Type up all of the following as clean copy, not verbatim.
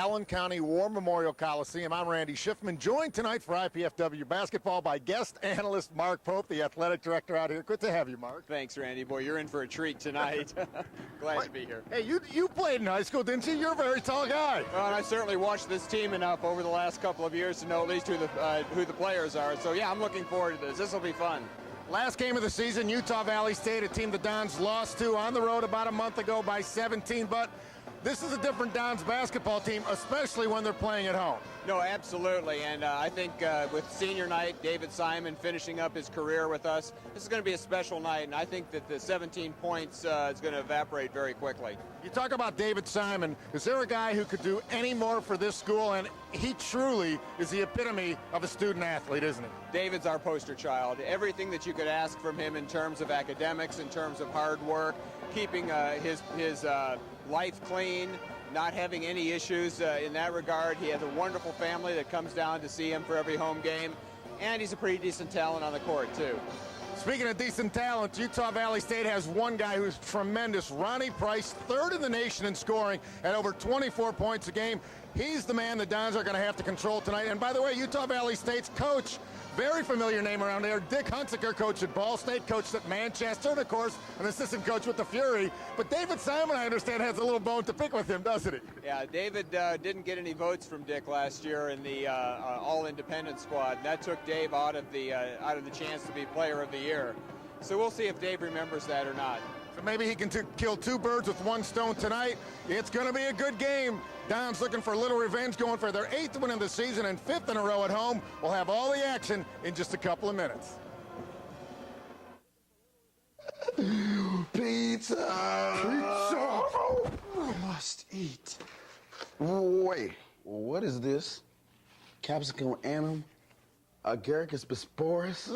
Allen County War Memorial Coliseum. I'm Randy Schiffman, joined tonight for IPFW basketball by guest analyst Mark Pope, the athletic director out here. Good to have you, Mark. Thanks, Randy. Boy, you're in for a treat tonight. Glad to be here. Hey, you played in high school, didn't you? You're a very tall guy. Well, and I certainly watched this team enough over the last couple of years to know at least who the players are. So, yeah, I'm looking forward to this. This will be fun. Last game of the season, Utah Valley State, a team the Dons lost to on the road about a month ago by 17, but this is a different Dons basketball team, especially when they're playing at home. No, absolutely, and I think with senior night, David Simon finishing up his career with us, this is going to be a special night, and I think that the 17 points is going to evaporate very quickly. You talk about David Simon. Is there a guy who could do any more for this school? And he truly is the epitome of a student athlete, isn't he? David's our poster child. Everything that you could ask from him in terms of academics, in terms of hard work, keeping his life clean, not having any issues in that regard. He has a wonderful family that comes down to see him for every home game, and he's a pretty decent talent on the court, too. Speaking of decent talent, Utah Valley State has one guy who's tremendous. Ronnie Price, third in the nation in scoring at over 24 points a game. He's the man the Dons are going to have to control tonight. And by the way, Utah Valley State's coach, very familiar name around there, Dick Hunsaker, coached at Ball State, coached at Manchester, and of course, an assistant coach with the Fury. But David Simon, I understand, has a little bone to pick with him, doesn't he? Yeah, David didn't get any votes from Dick last year in the all-independent squad, and that took Dave out of the chance to be Player of the Year. So we'll see if Dave remembers that or not. So maybe he can kill two birds with one stone tonight. It's going to be a good game. Dons looking for a little revenge, going for their 8th win of the season and 5th in a row at home. We'll have all the action in just a couple of minutes. Pizza! Pizza! Must eat. Wait, what is this? Capsicum annum? Agaricus bisporus?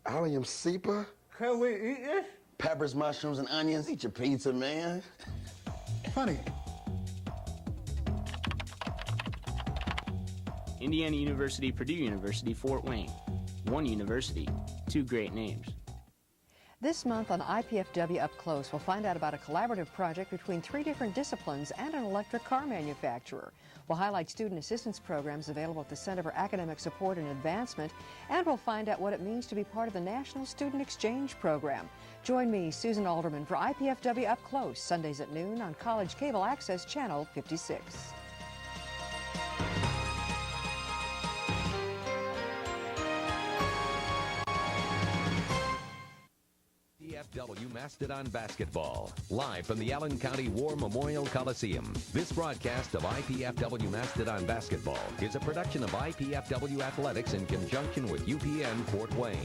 Allium cepa? Can we eat this? Peppers, mushrooms, and onions. Eat your pizza, man. Funny. Indiana University, Purdue University, Fort Wayne. One university, two great names. This month on IPFW Up Close, we'll find out about a collaborative project between 3 different disciplines and an electric car manufacturer. We'll highlight student assistance programs available at the Center for Academic Support and Advancement, and we'll find out what it means to be part of the National Student Exchange Program. Join me, Susan Alderman, for IPFW Up Close, Sundays at noon on College Cable Access Channel 56. IPFW Mastodon Basketball, live from the Allen County War Memorial Coliseum. This broadcast of IPFW Mastodon Basketball is a production of IPFW Athletics in conjunction with UPN Fort Wayne.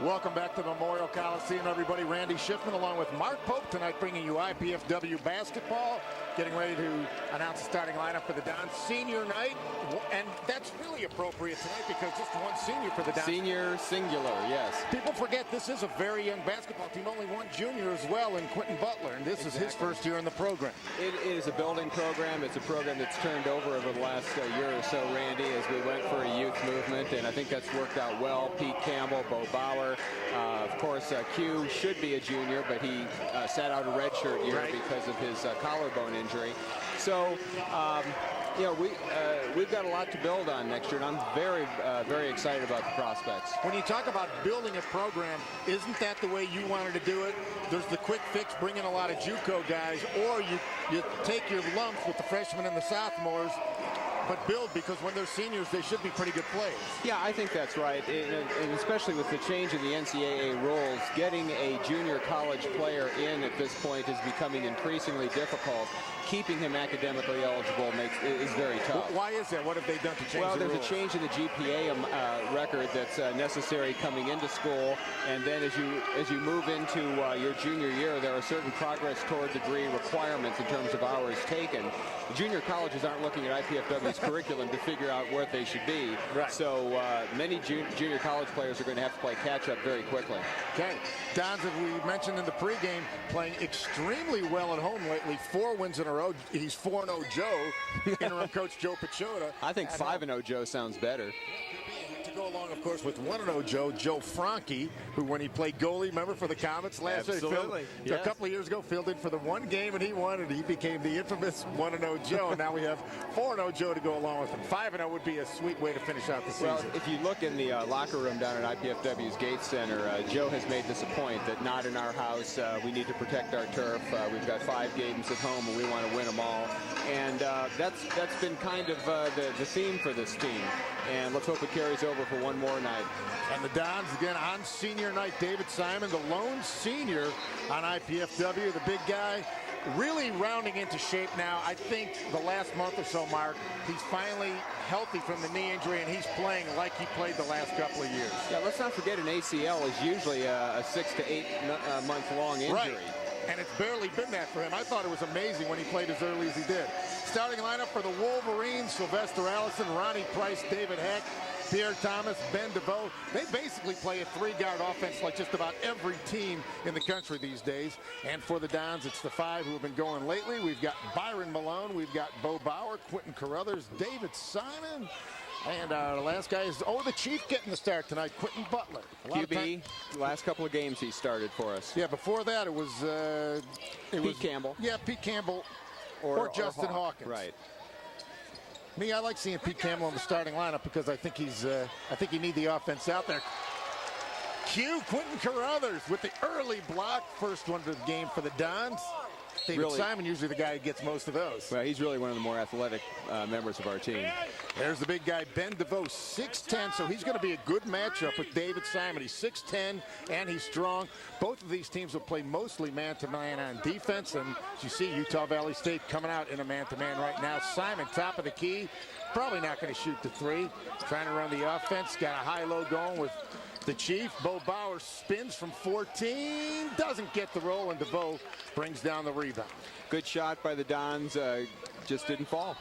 Welcome back to the Memorial Coliseum, everybody. Randy Schiffman along with Mark Pope tonight, bringing you IPFW basketball. Getting ready to announce the starting lineup for the Dons senior night, and that's really appropriate tonight because just one senior for the Dons. Senior singular, yes. People forget this is a very young basketball team, only one junior as well in Quentin Butler, and this is his first year in the program. It is a building program. It's a program that's turned over the last year or so, Randy, as we went for a youth movement, and I think that's worked out well. Pete Campbell, Bo Bauer, of course, Q should be a junior, but he sat out a redshirt year because of his collarbone injury. So, you know, we've got a lot to build on next year, and I'm very excited about the prospects. When you talk about building a program, isn't that the way you wanted to do it? There's the quick fix, bring in a lot of JUCO guys, or you take your lumps with the freshmen and the sophomores, but build, because when they're seniors, they should be pretty good players. Yeah, I think that's right, and especially with the change in the NCAA rules, getting a junior college player in at this point is becoming increasingly difficult. Keeping him academically eligible is very tough. Why is that? What have they done to change the rules? Well, there's a change in the GPA record that's necessary coming into school, and then as you move into your junior year, there are certain progress toward degree requirements in terms of hours taken. The junior colleges aren't looking at IPFW's curriculum to figure out where they should be. Right. So many junior college players are going to have to play catch-up very quickly. Okay. Dons, as we mentioned in the pregame, playing extremely well at home lately. 4 wins in a row. He's 4-0 Joe, interim coach Joe Pachota. I think 5-0 Joe sounds better. To go go along, of course, with 1-0 Joe Franke, who when he played goalie, remember, for the Comets last year? Absolutely. A couple of years ago, filled in for the one game, and he won, and he became the infamous 1-0 Joe. And now we have 4-0 Joe to go along with him. 5-0 would be a sweet way to finish out the season. Well, if you look in the locker room down at IPFW's Gates Center, Joe has made this a point that not in our house. We need to protect our turf. We've got 5 games at home, and we want to win them all. And that's been kind of the theme for this team. And let's hope it carries over for one more night. And the Dons, again, on senior night. David Simon, the lone senior on IPFW, the big guy, really rounding into shape now. I think the last month or so, Mark, he's finally healthy from the knee injury, and he's playing like he played the last couple of years. Yeah, let's not forget an ACL is usually a 6 to 8 month long injury. Right. And it's barely been that for him. I thought it was amazing when he played as early as he did. Starting lineup for the Wolverines: Sylvester Allison, Ronnie Price, David Heck, Pierre Thomas, Ben DeVoe. They basically play a 3-guard offense like just about every team in the country these days. And for the Dons, it's the 5 who have been going lately. We've got Byron Malone, we've got Bo Bauer, Quentin Carruthers, David Simon. And the last guy is, the Chief getting the start tonight, Quentin Butler. QB, last couple of games he started for us. Yeah, before that it was Pete Campbell. Yeah, Pete Campbell or Justin Hawkins. Right. Me, I like seeing Pete Campbell in the starting lineup because I think I think you need the offense out there. Quentin Carruthers with the early block, first one of the game for the Dons. David Simon, usually the guy who gets most of those. Well, he's really one of the more athletic members of our team. There's the big guy, Ben DeVoe, 6'10", so he's going to be a good matchup with David Simon. He's 6'10", and he's strong. Both of these teams will play mostly man-to-man on defense, and as you see, Utah Valley State coming out in a man-to-man right now. Simon, top of the key, probably not going to shoot the 3. Trying to run the offense, got a high-low going with the Chief. Bo Bauer spins from 14, doesn't get the roll, and DeVoe brings down the rebound. Good shot by the Dons, just didn't fall.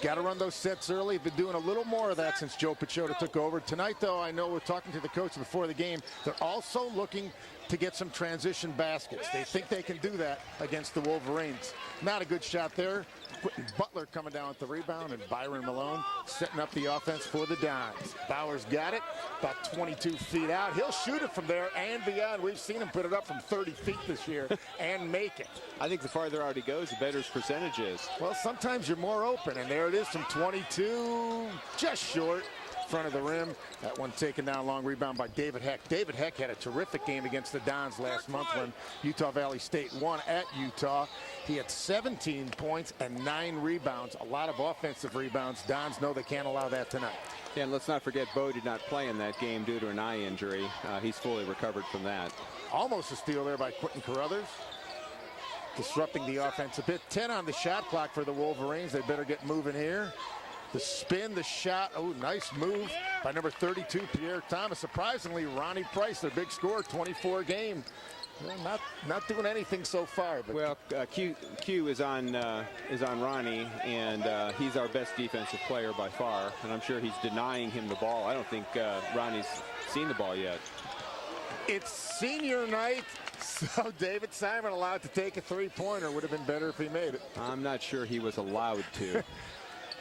Got to run those sets early. Been doing a little more of that since Joe Picciotto took over. Tonight, though, I know we're talking to the coach before the game. They're also looking to get some transition baskets. They think they can do that against the Wolverines. Not a good shot there. Quentin Butler coming down with the rebound, and Byron Malone setting up the offense for the Dons. Bauer's got it, about 22 feet out. He'll shoot it from there and beyond. We've seen him put it up from 30 feet this year and make it. I think the farther out he goes, the better his percentage is. Well, sometimes you're more open, and there it is from 22, just short. Front of the rim. That one taken down, long rebound by David Heck. David Heck had a terrific game against the Dons last month when Utah Valley State won at Utah. He had 17 points and 9 rebounds, a lot of offensive rebounds. Dons know they can't allow that tonight. Yeah, and let's not forget Bo did not play in that game due to an eye injury. He's fully recovered from that. Almost a steal there by Quentin Carruthers, disrupting the offense a bit. 10 on the shot clock for the Wolverines. They better get moving here. The spin, the shot. Oh, nice move by number 32, Pierre Thomas. Surprisingly, Ronnie Price, their big scorer, 24 game. Well, not doing anything so far. But well, Q is on Ronnie, and he's our best defensive player by far. And I'm sure he's denying him the ball. I don't think Ronnie's seen the ball yet. It's senior night, so David Simon allowed to take a 3-pointer. Would have been better if he made it. I'm not sure he was allowed to.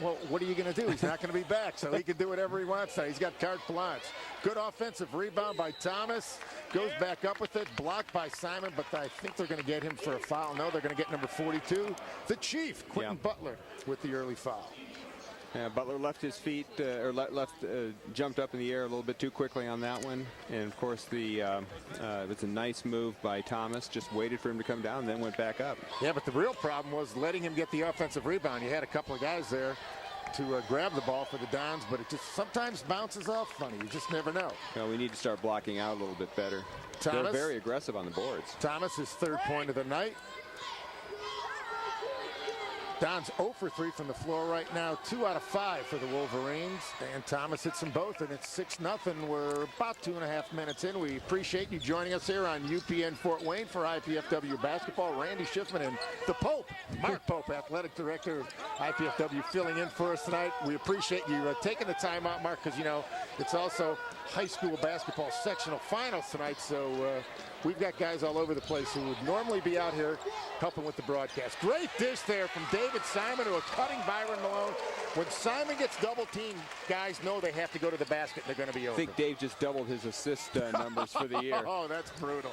Well, what are you going to do? He's not going to be back, so he can do whatever he wants now. He's got carte blanche. Good offensive rebound by Thomas. Goes back up with it. Blocked by Simon, but I think they're going to get him for a foul. No, they're going to get number 42, the Chief, Quentin Butler, with the early foul. Yeah, Butler left his feet, jumped up in the air a little bit too quickly on that one. And, of course, it's a nice move by Thomas. Just waited for him to come down, then went back up. Yeah, but the real problem was letting him get the offensive rebound. You had a couple of guys there to grab the ball for the Dons, but it just sometimes bounces off funny. You just never know. Well, we need to start blocking out a little bit better. Thomas, they're very aggressive on the boards. Thomas, his 3rd point of the night. Don's 0 for 3 from the floor right now. 2 out of 5 for the Wolverines. And Thomas hits them both, and it's 6-0. We're about 2.5 minutes in. We appreciate you joining us here on UPN Fort Wayne for IPFW basketball. Randy Schiffman and the Pope, Mark Pope, athletic director of IPFW, filling in for us tonight. We appreciate you taking the time out, Mark, because, you know, it's also high school basketball sectional finals tonight. So we've got guys all over the place who would normally be out here helping with the broadcast. Great dish there from David David Simon to a cutting Byron Malone. When Simon gets double teamed, guys know they have to go to the basket. They're going to be open. I think Dave just doubled his assist numbers for the year. Oh, that's brutal.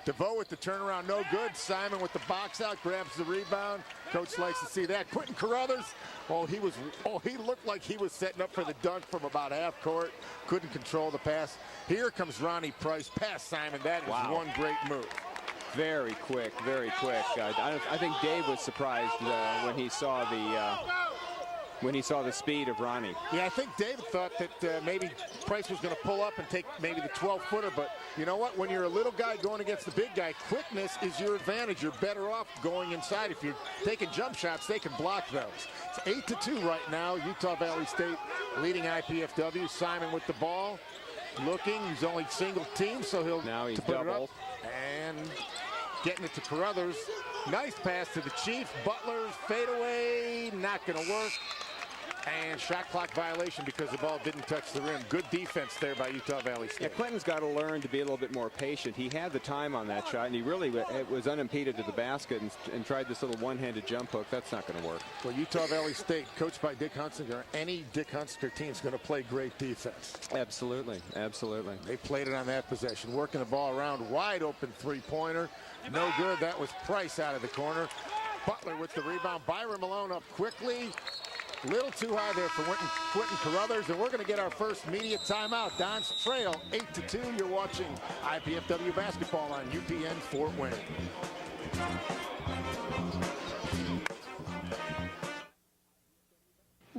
DeVoe with the turnaround, no good. Simon with the box out, grabs the rebound. Coach likes to see that. Quentin Carruthers, he looked like he was setting up for the dunk from about half court. Couldn't control the pass. Here comes Ronnie Price, past Simon. That is one great move. Very quick, very quick. I think Dave was surprised when he saw the speed of Ronnie. Yeah, I think David thought that maybe Price was going to pull up and take maybe the 12-footer, but you know what? When you're a little guy going against the big guy, quickness is your advantage. You're better off going inside. If you're taking jump shots, they can block those. It's 8-2 right now. Utah Valley State leading IPFW. Simon with the ball, looking. He's only single team, so he'll now he's put it up. doubled. And getting it to Carruthers. Nice pass to the Chief. Butler's fadeaway, not going to work. And shot clock violation because the ball didn't touch the rim. Good defense there by Utah Valley State. Yeah, Quentin's got to learn to be a little bit more patient. He had the time on that shot, and he really was unimpeded to the basket and tried this little one-handed jump hook. That's not going to work. Well, Utah Valley State, coached by Dick Hunsinger, any Dick Hunsinger team is going to play great defense. Absolutely, absolutely. They played it on that possession, working the ball around, wide open three-pointer. No good. That was Price out of the corner. Butler with the rebound. Byron Malone up quickly. Little too high there for Quentin Carruthers, and we're going to get our first media timeout. Dons trail 8-2. You're watching IPFW basketball on UPN Fort Wayne.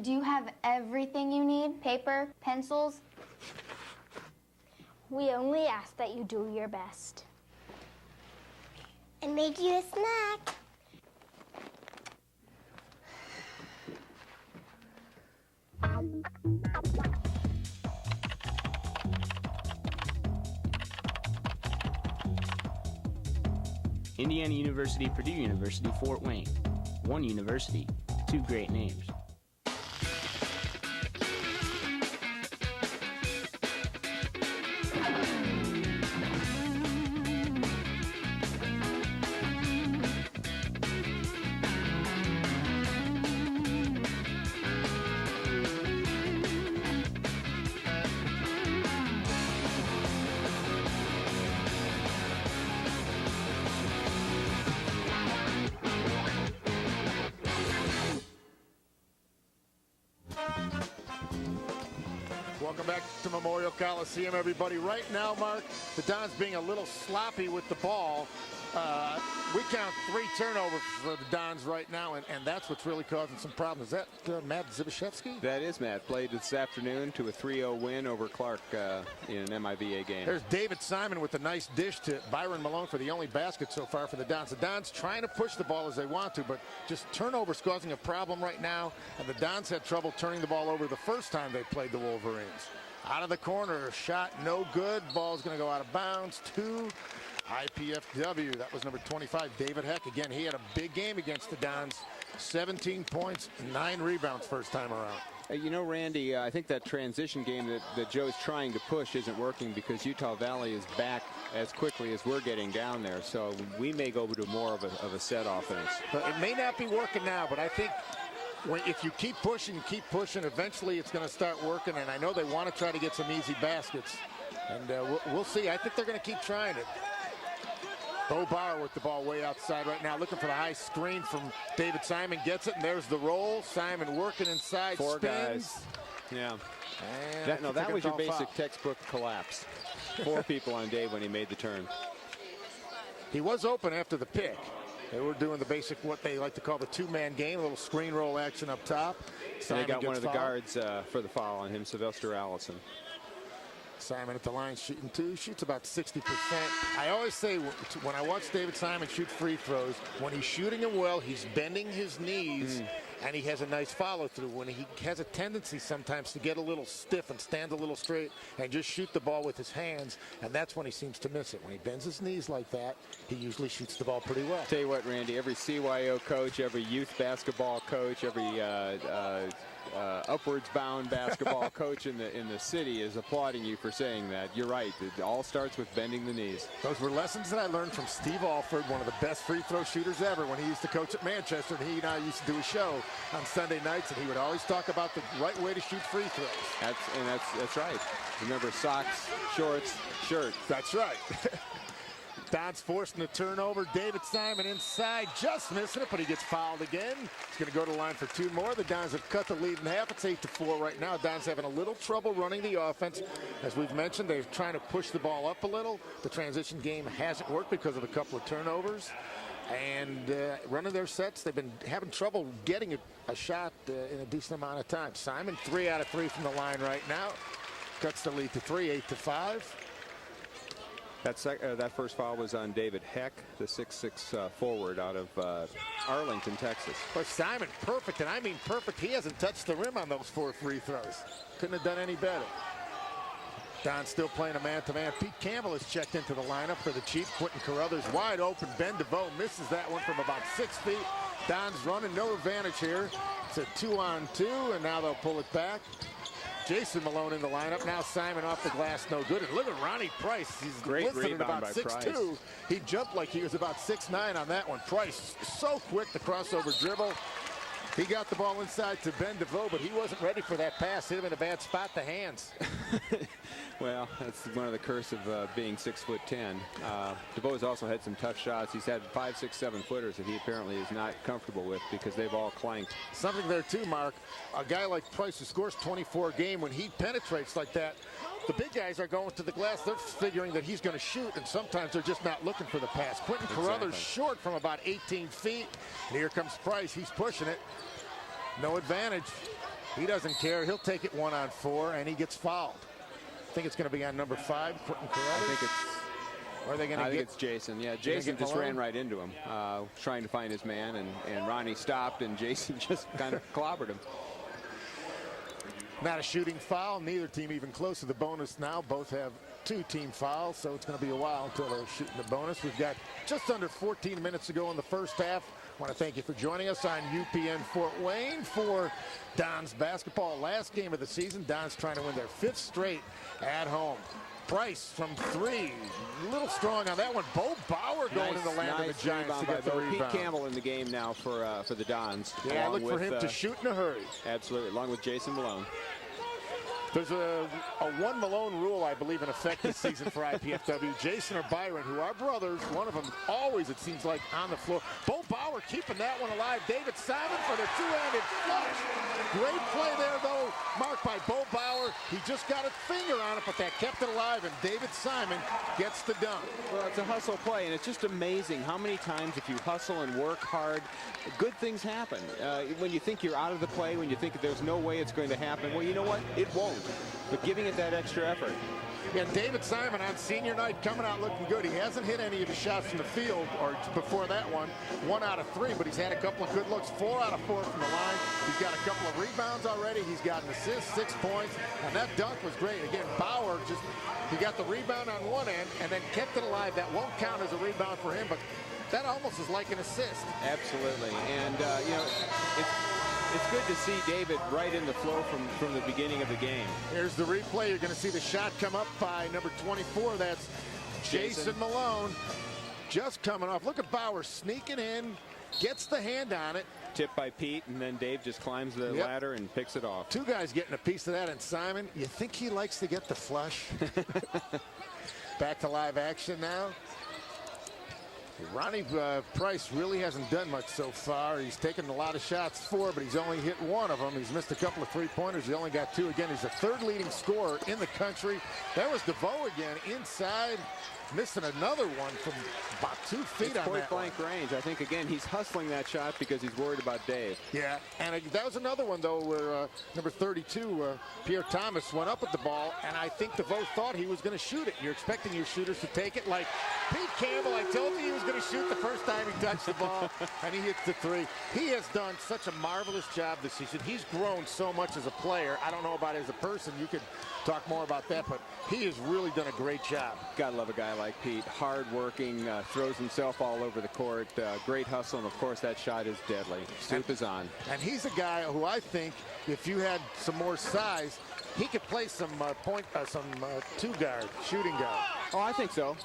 Do you have everything you need? Paper, pencils? We only ask that you do your best. And make you a snack. Indiana University, Purdue University, Fort Wayne. One university, two great names. Welcome back to Memorial Coliseum, everybody. Right now, Mark, the Dons being a little sloppy with the ball. We count 3 turnovers for the Dons right now, and that's what's really causing some problems. Is that Matt Zibishevsky? That is Matt. Played this afternoon to a 3-0 win over Clark in an MIVA game. There's David Simon with a nice dish to Byron Malone for the only basket so far for the Dons. The Dons trying to push the ball as they want to, but just turnovers causing a problem right now, and the Dons had trouble turning the ball over the first time they played the Wolverines. Out of the corner, shot no good. Ball's going to go out of bounds to IPFW. That was number 25, David Heck. Again, he had a big game against the Dons. 17 points, 9 rebounds first time around. You know, Randy, I think that transition game that Joe's trying to push isn't working because Utah Valley is back as quickly as we're getting down there. So we may go to more of a set offense. It may not be working now, but I think if you keep pushing, eventually it's going to start working. And I know they want to try to get some easy baskets. And we'll see. I think they're going to keep trying it. Bo Bauer with the ball way outside right now, looking for the high screen from David Simon. Gets it, and there's the roll. Simon working inside, 4 spins. guys. Yeah. That was your basic textbook collapse. 4 people on Dave when he made the turn. He was open after the pick. They were doing the basic, what they like to call the 2-man game, a little screen roll action up top. They got one of the guards for the foul on him, Sylvester Allison. Simon at the line shooting 2, shoots about 60%. I always say when I watch David Simon shoot free throws, when he's shooting them well, he's bending his knees, and he has a nice follow through. When he has a tendency sometimes to get a little stiff and stand a little straight and just shoot the ball with his hands, and that's when he seems to miss it. When he bends his knees like that, he usually shoots the ball pretty well. Tell you what, Randy, every CYO coach, every youth basketball coach, every upwards bound basketball coach in the city is applauding you for saying that. You're right. It all starts with bending the knees. Those were lessons that I learned from Steve Alford, one of the best free throw shooters ever, when he used to coach at Manchester. And he and I used to do a show on Sunday nights, and he would always talk about the right way to shoot free throws. That's right. Remember, socks, shorts, shirt. That's right. Don's forcing the turnover. David Simon inside, just missing it, but he gets fouled again. He's going to go to the line for 2 more. The Dons have cut the lead in half. It's 8-4 right now. Don's having a little trouble running the offense. As we've mentioned, they're trying to push the ball up a little. The transition game hasn't worked because of a couple of turnovers. And running their sets, they've been having trouble getting a shot in a decent amount of time. Simon, 3 out of 3 from the line right now. Cuts the lead to 3, 8-5. That first foul was on David Heck, the 6'6" forward out of Arlington, Texas. But Simon, perfect, and I mean perfect. He hasn't touched the rim on those 4 free throws. Couldn't have done any better. Don still playing a man-to-man. Pete Campbell has checked into the lineup for the Chiefs. Quentin Carruthers wide open. Ben DeVoe misses that one from about 6 feet. Don's running, no advantage here. It's a 2-on-2, and now they'll pull it back. Jason Malone in the lineup. Now Simon off the glass, no good. And look at Ronnie Price. He's great listed at about rebound by 6'2". He jumped like he was about 6'9" on that one. Price, so quick, the crossover dribble. He got the ball inside to Ben DeVoe, but he wasn't ready for that pass. Hit him in a bad spot, the hands. Well, that's one of the curse of being 6'10". DeVoe's also had some tough shots. He's had 5, 6, 7 footers that he apparently is not comfortable with because they've all clanked. Something there too, Mark. A guy like Price who scores 24 a game, when he penetrates like that, the big guys are going to the glass. They're figuring that he's going to shoot, and sometimes they're just not looking for the pass. Quentin Carruthers short from about 18 feet. And here comes Price. He's pushing it. No advantage. He doesn't care. He'll take it 1-on-4, and he gets fouled. I think it's going to be on number 5, Quentin Carruthers. I think it's. Or are they going to I think it's Jason. Yeah, Jason just ran right into him, trying to find his man, and Ronnie stopped, and Jason just kind of clobbered him. Not a shooting foul. Neither team even close to the bonus now. Both have 2 team fouls, so it's going to be a while until they're shooting the bonus. We've got just under 14 minutes to go in the first half. I want to thank you for joining us on UPN Fort Wayne for Don's basketball. Last game of the season. Don's trying to win their 5th straight at home. Price from 3, a little strong on that one. Bo Bauer going in the land of the Giants to get the rebound. Pete Campbell in the game now for the Dons. Yeah, I look for him to shoot in a hurry. Absolutely, along with Jason Malone. There's a 1 Malone rule, I believe, in effect this season for IPFW. Jason or Byron, who are brothers, one of them always, it seems like, on the floor. Bo Bauer keeping that one alive. David Simon for the 2-handed flush. Great play there, though, marked by Bo Bauer. He just got a finger on it, but that kept it alive, and David Simon gets the dunk. Well, it's a hustle play, and it's just amazing how many times if you hustle and work hard, good things happen. When you think you're out of the play, when you think there's no way it's going to happen, well, you know what? It won't. But giving it that extra effort. Yeah, David Simon on senior night coming out looking good. He hasn't hit any of his shots from the field, or before that one, 1 out of 3, but he's had a couple of good looks, 4 out of 4 from the line. He's got a couple of rebounds already. He's got an assist, 6 points, and that dunk was great. Again, Bauer he got the rebound on one end and then kept it alive. That won't count as a rebound for him, but that almost is like an assist. Absolutely, and you know, it's good to see David right in the flow from the beginning of the game. Here's the replay. You're going to see the shot come up by number 24. That's Jason Malone. Just coming off. Look at Bauer sneaking in, gets the hand on it. Tipped by Pete, and then Dave just climbs the ladder and picks it off. 2 guys getting a piece of that, and Simon, you think he likes to get the flush? Back to live action now. Ronnie Price really hasn't done much so far. He's taken a lot of shots, 4, but he's only hit 1 of them. He's missed a couple of 3-pointers. He only got 2. Again, he's the 3rd leading scorer in the country. That was DeVoe again inside, missing another one from about 2 feet on that point blank range. I think, again, he's hustling that shot because he's worried about Dave. Yeah, and that was another one, though, where number 32, Pierre Thomas, went up with the ball, and I think DeVoe thought he was going to shoot it. You're expecting your shooters to take it like Pete Campbell. I told you he was going going to shoot the first time he touched the ball, and he hits the three. He has done such a marvelous job this season. He's grown so much as a player. I don't know about as a person. You could talk more about that, but he has really done a great job. Gotta love a guy like Pete. Hard-working, throws himself all over the court. Great hustle, and of course that shot is deadly. Soup is on. And he's a guy who I think if you had some more size, he could play some two-guard, shooting guard. Oh, I think so.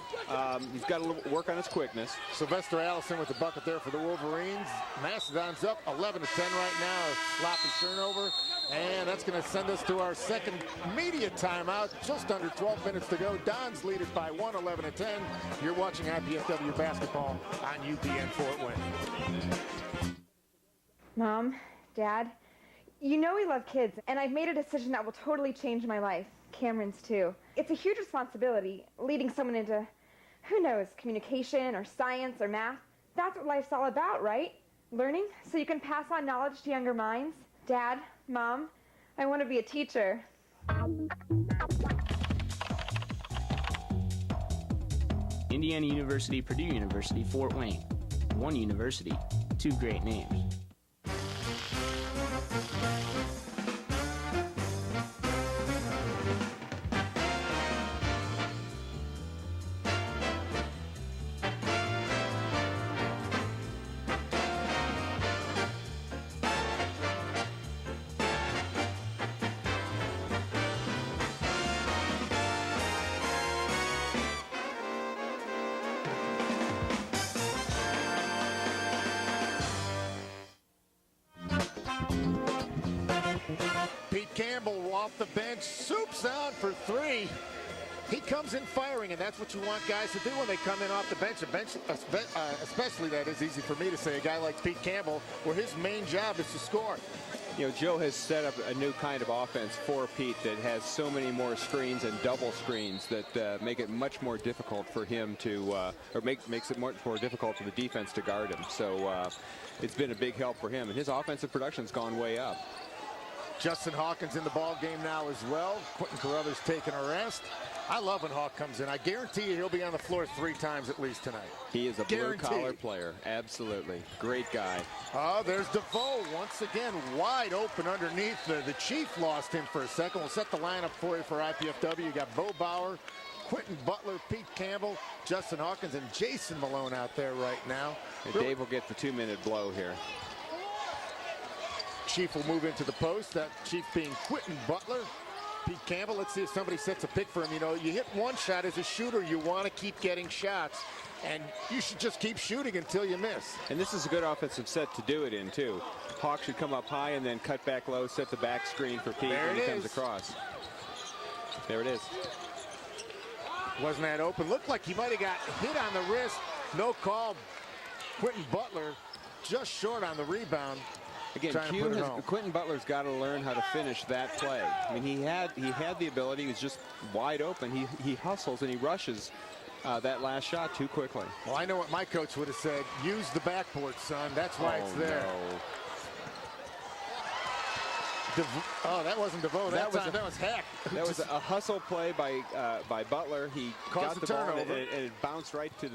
He's got to work on his quickness. Sylvester Allison with the bucket there for the Wolverines. Mastodons up 11-10 right now. A sloppy turnover. And that's going to send us to our second media timeout. Just under 12 minutes to go. Dons lead it by 1, 11-10. You're watching IPFW basketball on UPN Fort Wayne. Mom, Dad, you know we love kids, and I've made a decision that will totally change my life. Cameron's too. It's a huge responsibility, leading someone into, who knows, communication or science or math. That's what life's all about, right? Learning so you can pass on knowledge to younger minds. Dad, Mom, I want to be a teacher. Indiana University, Purdue University, Fort Wayne. One university, two great names. Pete Campbell off the bench, soups out for three. He comes in firing, and that's what you want guys to do when they come in off the bench. Especially, that is easy for me to say, a guy like Pete Campbell, where his main job is to score. You know, Joe has set up a new kind of offense for Pete that has so many more screens and double screens that make it much more difficult for him to, makes it much more difficult for the defense to guard him. So it's been a big help for him, and his offensive production's gone way up. Justin Hawkins in the ball game now as well. Quentin Carruthers taking a rest. I love when Hawk comes in. I guarantee you he'll be on the floor 3 times at least tonight. He is a blue-collar player. Absolutely. Great guy. Oh, there's DeVoe once again wide open underneath. The Chief lost him for a second. We'll set the lineup for you for IPFW. You got Bo Bauer, Quentin Butler, Pete Campbell, Justin Hawkins, and Jason Malone out there right now. And Dave will get the 2-minute blow here. Chief will move into the post. That Chief being Quentin Butler. Pete Campbell, let's see if somebody sets a pick for him. You know, you hit one shot as a shooter, you want to keep getting shots, and you should just keep shooting until you miss. And this is a good offensive set to do it in, too. Hawk should come up high and then cut back low, set the back screen for Pete when he comes across. There it is. Wasn't that open? Looked like he might have got hit on the wrist. No call. Quentin Butler just short on the rebound. Again, Quentin Butler's got to learn how to finish that play. I mean, he had the ability. He was just wide open. He hustles and he rushes that last shot too quickly. Well, I know what my coach would have said. Use the backboard, son. That's why it's there. No. That wasn't DeVoe. That was Heck. That was a hustle play by Butler. He got the ball and it bounced right to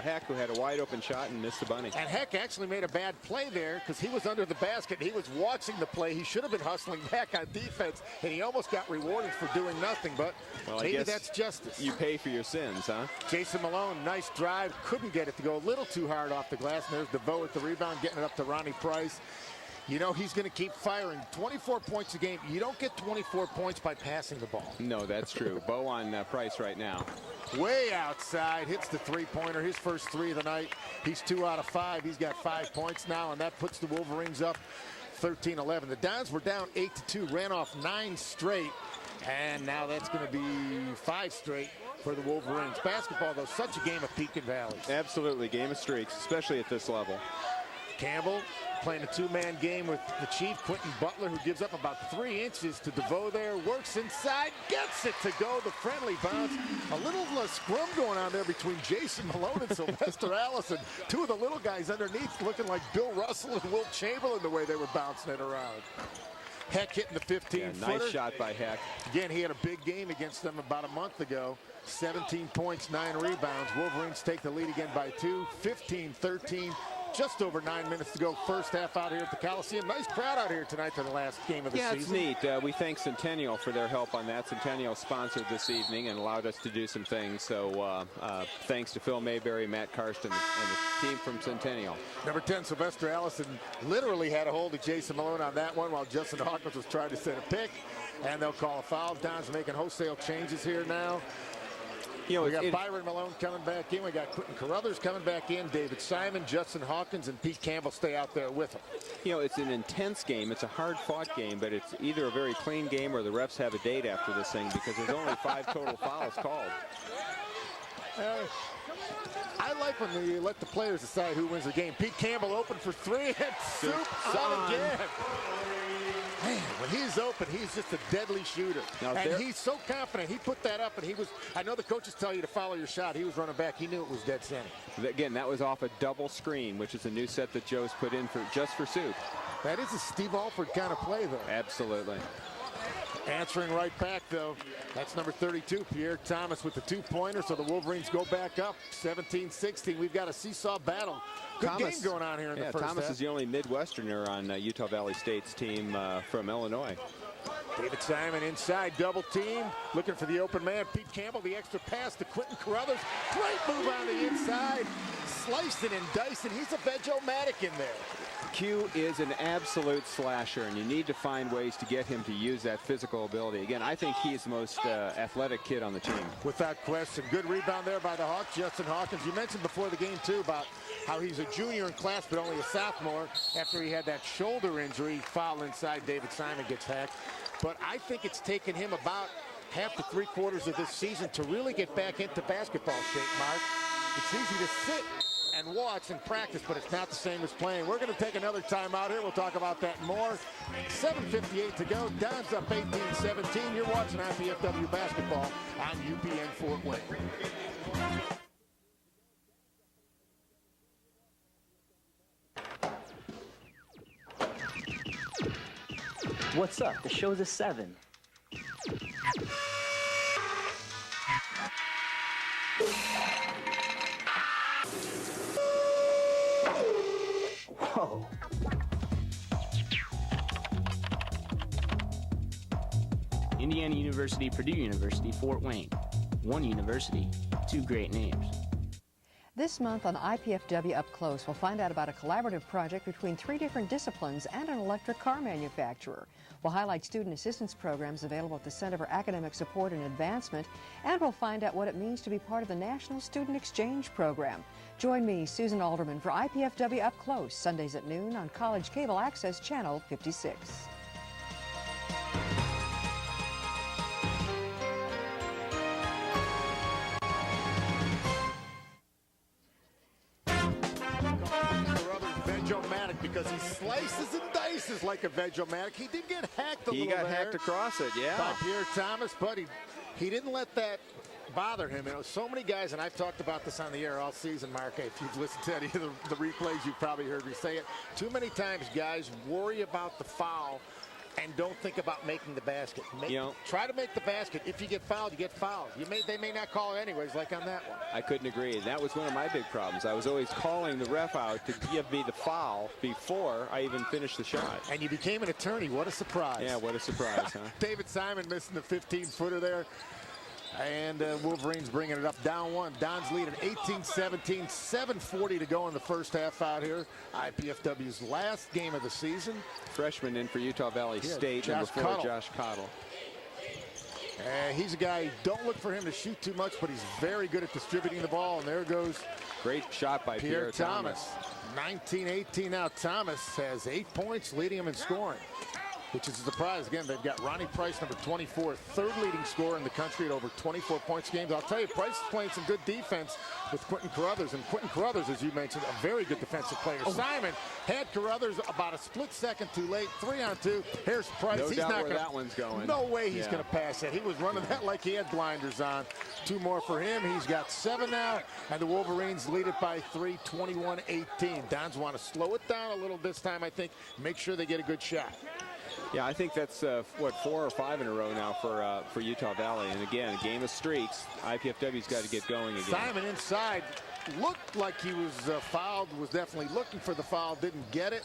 Heck, who had a wide open shot and missed the bunny. And Heck actually made a bad play there because he was under the basket. He was watching the play. He should have been hustling back on defense, and he almost got rewarded for doing nothing. But maybe that's justice. You pay for your sins, huh? Jason Malone, nice drive. Couldn't get it to go a little too hard off the glass. And there's DeVoe at the rebound, getting it up to Ronnie Price. You know, he's going to keep firing. 24 points a game. You don't get 24 points by passing the ball. No, that's true. Bo on Price right now. Way outside, hits the three-pointer, his first 3 of the night. He's 2 out of 5. He's got 5 points now, and that puts the Wolverines up 13-11. The Dons were down 8-2, ran off 9 straight, and now that's going to be 5 straight for the Wolverines. Basketball, though, such a game of peak and valleys. Absolutely, game of streaks, especially at this level. Campbell playing a 2-man game with the Chief, Quentin Butler, who gives up about 3 inches to DeVoe there, works inside, gets it to go, the friendly bounce. A little scrum going on there between Jason Malone and Sylvester Allison. 2 of the little guys underneath looking like Bill Russell and Wilt Chamberlain the way they were bouncing it around. Heck hitting the 15-footer. Nice shot by Heck. Again, he had a big game against them about a month ago. 17 points, 9 rebounds. Wolverines take the lead again by 2, 15-13. Just over 9 minutes to go. First half out here at the Coliseum. Nice crowd out here tonight for the last game of the season. Yeah, it's neat. We thank Centennial for their help on that. Centennial sponsored this evening and allowed us to do some things. So thanks to Phil Mayberry, Matt Karsten, and the team from Centennial. Number 10, Sylvester Allison, literally had a hold of Jason Malone on that one while Justin Hawkins was trying to set a pick. And they'll call a foul. Don's making wholesale changes here now. You know, we got Byron Malone coming back in. We got Quentin Carruthers coming back in. David Simon, Justin Hawkins, and Pete Campbell stay out there with him. You know, it's an intense game. It's a hard-fought game, but it's either a very clean game or the refs have a date after this thing because there's only 5 total fouls called. I like when you let the players decide who wins the game. Pete Campbell open for 3 and soup on again. Man, when he's open, he's just a deadly shooter. Now, and he's so confident. He put that up, and he was, I know the coaches tell you to follow your shot. He was running back. He knew it was dead center. Again, that was off a double screen, which is a new set that Joe's put in for just for Soup. That is a Steve Alford kind of play, though. Absolutely. Answering right back, though, that's number 32, Pierre Thomas with the 2-pointer, so the Wolverines go back up 17-16. We've got a seesaw battle. Good game going on here in the first Thomas half. is the only Midwesterner on Utah Valley State's team from Illinois. David Simon inside, double team, looking for the open man. Pete Campbell, the extra pass to Quentin Carruthers. Great move on the inside. Slicing and dicing. He's a veg-o-matic in there. Q is an absolute slasher, and you need to find ways to get him to use that physical ability. Again, I think he's the most athletic kid on the team. Without question. Good rebound there by the Hawks. Justin Hawkins, you mentioned before the game, too, about how he's a junior in class, but only a sophomore. After he had that shoulder injury, foul inside, David Simon gets hacked. But I think it's taken him about half to 3/4 of this season to really get back into basketball shape, Mark. It's easy to sit and watch and practice, but it's not the same as playing. We're going to take another timeout here. We'll talk about that more. 7:58 to go. Don's up 18-17. You're watching IPFW basketball on UPN Fort Wayne. What's up? The show's at 7. Whoa. Indiana University, Purdue University, Fort Wayne. One university, 2 great names. This month on IPFW Up Close, we'll find out about a collaborative project between 3 different disciplines and an electric car manufacturer. We'll highlight student assistance programs available at the Center for Academic Support and Advancement, and we'll find out what it means to be part of the National Student Exchange Program. Join me, Susan Alderman, for IPFW Up Close, Sundays at noon on College Cable Access Channel 56. Because he slices and dices like a veg-o-matic. He did get hacked a little He got hacked across it, yeah. By Pierre Thomas, but he didn't let that bother him. You know, so many guys, and I've talked about this on the air all season, Mark. If you've listened to any of the replays, you've probably heard me say it. Too many times guys worry about the foul and don't think about making the basket. Try to make the basket. If you get fouled, you get fouled. They may not call it anyways, like on that one. I couldn't agree. That was one of my big problems. I was always calling the ref out to give me the foul before I even finished the shot. And you became an attorney. What a surprise. Yeah, what a surprise, huh? David Simon missing the 15-footer there. And Wolverines bringing it up down 1. Don's leading 18-17, 7:40 to go in the first half out here. IPFW's last game of the season. Freshman in for Utah Valley State, number 4, Josh Cottle. He's a guy, don't look for him to shoot too much, but he's very good at distributing the ball. And there goes great shot by Pierre Thomas. 19-18 now. Thomas has 8 points, leading him in scoring, which is a surprise. Again, they've got Ronnie Price, number 24, 3rd leading scorer in the country at over 24 points a game. I'll tell you, Price is playing some good defense with Quentin Carruthers. And Quentin Carruthers, as you mentioned, a very good defensive player. Simon had Carruthers about a split second too late. 3-on-2. Here's Price. No doubt where that one's going. No way he's going to pass that. He was running that like he had blinders on. 2 more for him. He's got 7 now. And the Wolverines lead it by 3, 21-18. Dons want to slow it down a little this time, I think. Make sure they get a good shot. Yeah, I think that's, 4 or 5 in a row now for Utah Valley. And again, a game of streaks. IPFW's got to get going again. Simon inside looked like he was fouled, was definitely looking for the foul, didn't get it.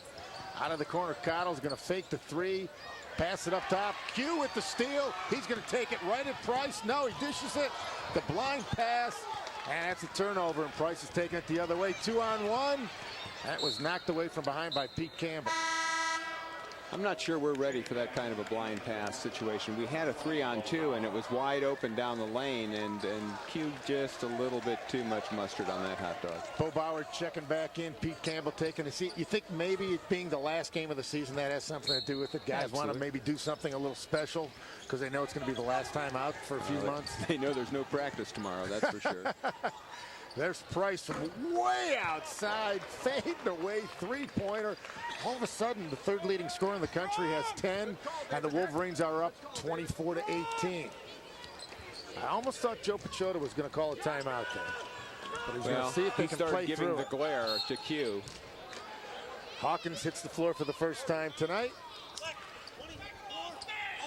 Out of the corner, Cottle's going to fake the three, pass it up top. Q with the steal. He's going to take it right at Price. No, he dishes it. The blind pass, and that's a turnover, and Price is taking it the other way. 2-on-1. That was knocked away from behind by Pete Campbell. I'm not sure we're ready for that kind of a blind pass situation. We had a 3-on-2, and it was wide open down the lane, and Q just a little bit too much mustard on that hot dog. Bo Bauer checking back in. Pete Campbell taking a seat. You think maybe it being the last game of the season, that has something to do with it? Guys want to maybe do something a little special because they know it's going to be the last time out for a few months. They know there's no practice tomorrow, that's for sure. There's Price from way outside, fading away, three-pointer. All of a sudden, the third leading scorer in the country has 10, and the Wolverines are up 24-18. I almost thought Joe Pachota was going to call a timeout there. But he's going to see if they can play through. He started giving the glare to Q. Hawkins hits the floor for the first time tonight.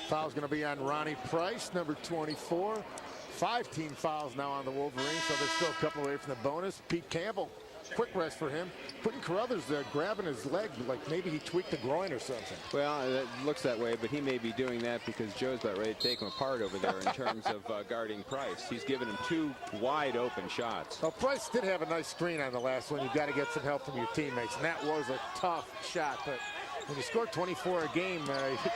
Foul's going to be on Ronnie Price, number 24. 5 team fouls now on the Wolverines, so they're still a couple away from the bonus. Pete Campbell, quick rest for him. Quentin Carruthers there grabbing his leg like maybe he tweaked the groin or something. Well, it looks that way, but he may be doing that because Joe's about ready to take him apart over there in terms of guarding Price. He's given him 2 wide open shots. Well, Price did have a nice screen on the last one. You've got to get some help from your teammates, and that was a tough shot. But when you score 24 a game,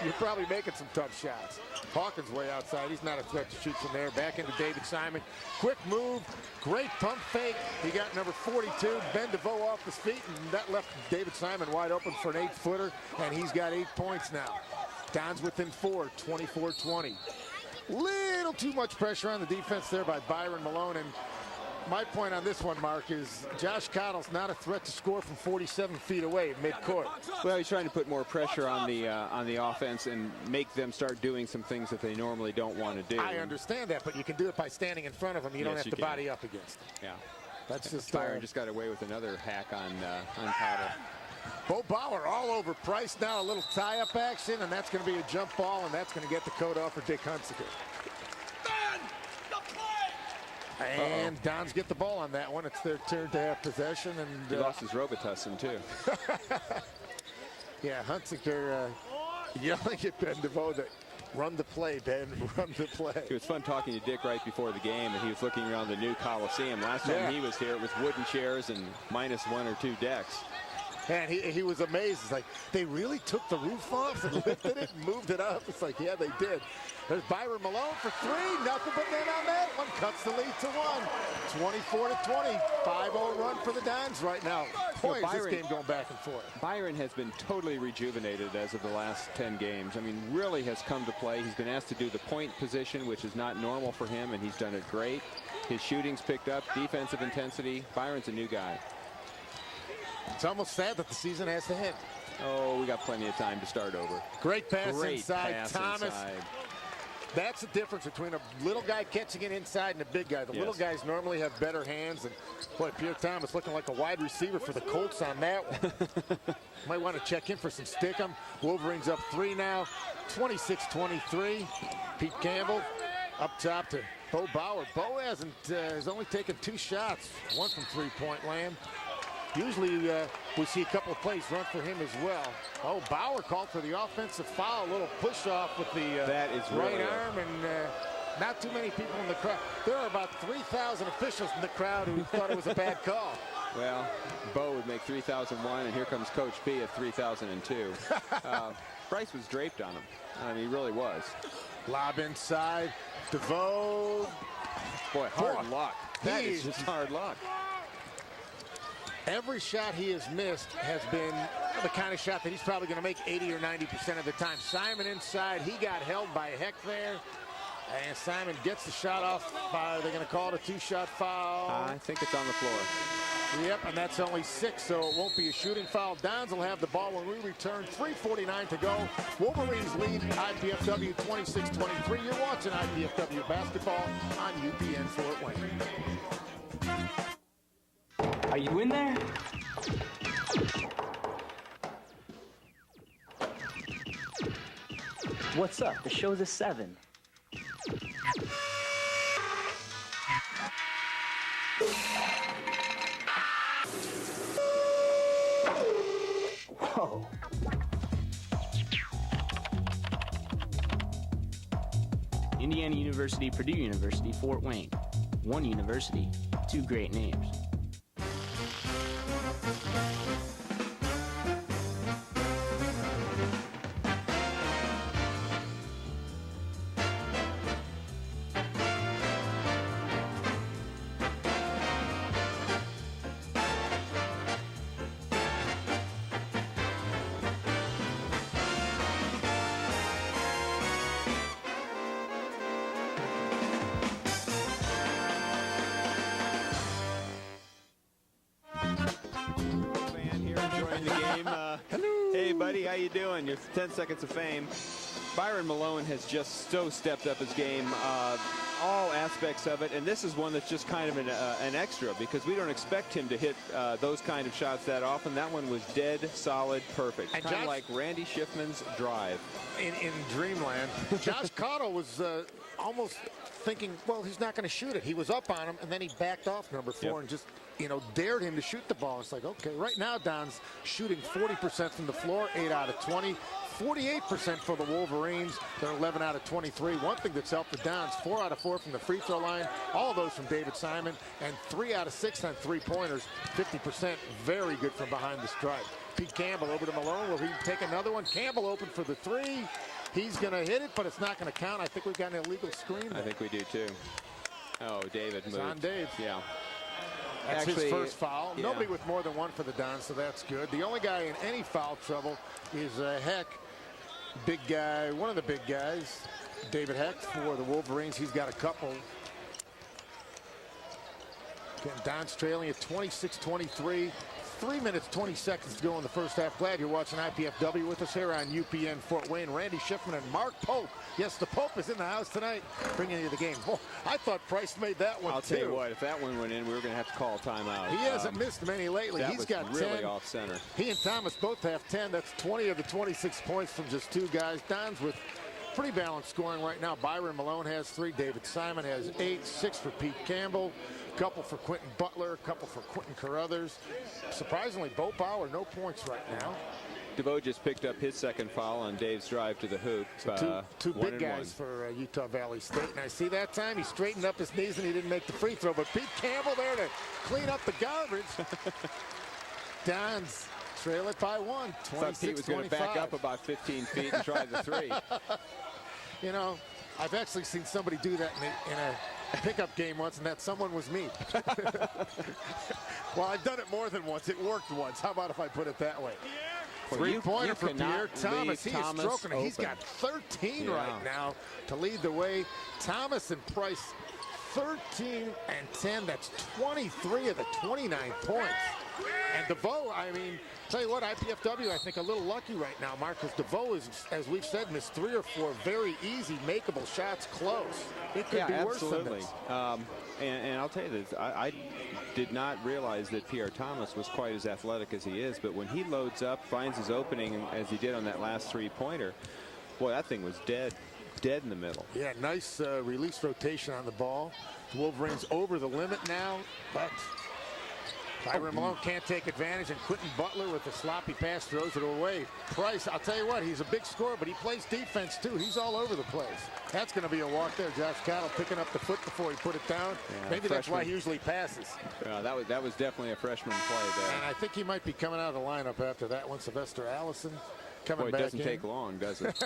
you're probably making some tough shots. Hawkins way outside. He's not a threat to shoot from there. Back into David Simon. Quick move. Great pump fake. He got number 42, Ben DeVoe, off his feet, and that left David Simon wide open for an 8-footer, and he's got 8 points now. Don's within 4, 24-20. Little too much pressure on the defense there by Byron Malone, and my point on this one, Mark, is Josh Cottle's not a threat to score from 47 feet away midcourt. Well, he's trying to put more pressure on the offense and make them start doing some things that they normally don't want to do. I understand that, but you can do it by standing in front of him. You don't have to body up against him. Yeah. That's just Byron just got away with another hack on Cottle. Bo Bauer all over Price now. A little tie-up action, and that's going to be a jump ball, and that's going to get the code off for Dick Hunsaker. And Dons get the ball on that one. It's their turn to have possession. And he lost his Robitussin, too. Yeah, Hunsaker yelling at Ben DeVoe to run the play, Ben, run the play. It was fun talking to Dick right before the game, and he was looking around the new Coliseum. Last time he was here, it was wooden chairs and minus 1 or 2 decks. And he was amazed. It's like, they really took the roof off and lifted it and moved it up. It's like, yeah, they did. There's Byron Malone for 3. Nothing but net on that one. Cuts the lead to 1. 24-20. 5-0 run for the Dons right now. Boy, is this game going back and forth. Byron has been totally rejuvenated as of the last 10 games. I mean, really has come to play. He's been asked to do the point position, which is not normal for him, and he's done it great. His shooting's picked up. Defensive intensity. Byron's a new guy. It's almost sad that the season has to hit. Oh, we got plenty of time to start over. Great pass inside. Thomas. That's the difference between a little guy catching it inside and a big guy. The little guys normally have better hands. And boy, Pierre Thomas looking like a wide receiver for the Colts on that one. Might want to check in for some stickum. Wolverines up 3 now. 26-23. Pete Campbell up top to Bo Bauer. Bo has only taken 2 shots. 1 from three-point land. Usually we see a couple of plays run for him as well. Oh, Bauer called for the offensive foul. A little push off with the right arm, and not too many people in the crowd. There are about 3,000 officials in the crowd who thought it was a bad call. Well, Bo would make 3,001, and here comes Coach P at 3,002. Price was draped on him. I mean, he really was. Lob inside. DeVoe. Boy, hard luck. That is just hard luck. Every shot he has missed has been the kind of shot that he's probably going to make 80 or 90% of the time. Simon inside. He got held by Heck there. And Simon gets the shot off. They're going to call it a 2-shot foul. I think it's on the floor. Yep, and that's only 6, so it won't be a shooting foul. Dons will have the ball when we return. 3:49 to go. Wolverines lead IPFW 26-23. You're watching IPFW basketball on UPN Fort Wayne. Are you in there? What's up? The show's a 7. Whoa. Indiana University, Purdue University, Fort Wayne. One university, two great names. Hey, buddy, how you doing? Your 10 seconds of fame. Byron Malone has just so stepped up his game, all aspects of it, and this is one that's just kind of an extra because we don't expect him to hit those kind of shots that often. That one was dead, solid, perfect. Kind of like Randy Schiffman's drive. In dreamland, Josh Cottle was almost thinking, well, he's not going to shoot it. He was up on him, and then he backed off number 4 and just, you know, dared him to shoot the ball. It's like, okay, right now Don's shooting 40% from the floor, 8 out of 20. 48% for the Wolverines. They're 11 out of 23. One thing that's helped the Dons, 4 out of 4 from the free throw line. All of those from David Simon, and 3 out of 6 on three-pointers. 50%, very good from behind the stripe. Pete Campbell over to Malone. Will he take another one? Campbell open for the 3. He's going to hit it, but it's not going to count. I think we've got an illegal screen there. I think we do, too. Oh, David moved. It's on Dave. Yeah. That's actually, his first foul. Yeah. Nobody with more than 1 for the Dons, so that's good. The only guy in any foul trouble is Heck. Big guy, one of the big guys, David Heck for the Wolverines. He's got a couple. Again, Don's trailing at 26-23. 3 minutes, 20 seconds to go in the first half. Glad you're watching IPFW with us here on UPN Fort Wayne. Randy Schiffman and Mark Pope. Yes, the Pope is in the house tonight, bringing you the game. Boy, I thought Price made that one, I'll tell you what, if that one went in, we were going to have to call a timeout. He hasn't missed many lately. He's got really 10. Off center. He and Thomas both have 10. That's 20 of the 26 points from just 2 guys. Don's with pretty balanced scoring right now. Byron Malone has 3. David Simon has 8. 6 for Pete Campbell. A couple for Quentin Butler. A couple for Quentin Carruthers. Surprisingly, Bo Bauer, no points right now. DeVoe just picked up his second foul on Dave's drive to the hoop. So two big guys for Utah Valley State. And I see that time he straightened up his knees and he didn't make the free throw. But Pete Campbell there to clean up the garbage. Dons trail it by 1. 26-25. Thought Pete was going to back up about 15 feet and try the 3. You know, I've actually seen somebody do that in a pickup game once, and that someone was me. Well, I've done it more than once. It worked once. How about if I put it that way? Well, Three-pointer for Pierre Thomas. He is Thomas stroking it. open. He's got 13 right now to lead the way. Thomas and Price, 13 and 10. That's 23 of the 29 points. And DeVoe, I mean, tell you what, IPFW, I think a little lucky right now, Marcus. DeVoe is, as we've said, missed 3 or 4 very easy, makeable shots close. It could be worse than this. And I'll tell you this, I did not realize that Pierre Thomas was quite as athletic as he is, but when he loads up, finds his opening, as he did on that last 3-pointer, boy, that thing was dead in the middle. Yeah, nice release rotation on the ball. The Wolverines over the limit now, but Byron Malone can't take advantage, and Quentin Butler with the sloppy pass throws it away. Price, I'll tell you what, he's a big scorer, but he plays defense too. He's all over the place. That's going to be a walk there. Josh Cottle picking up the foot before he put it down. Yeah, maybe that's why he usually passes. That was definitely a freshman play there. And I think he might be coming out of the lineup after that one. Sylvester Allison coming back in. Boy, it doesn't take long, does it?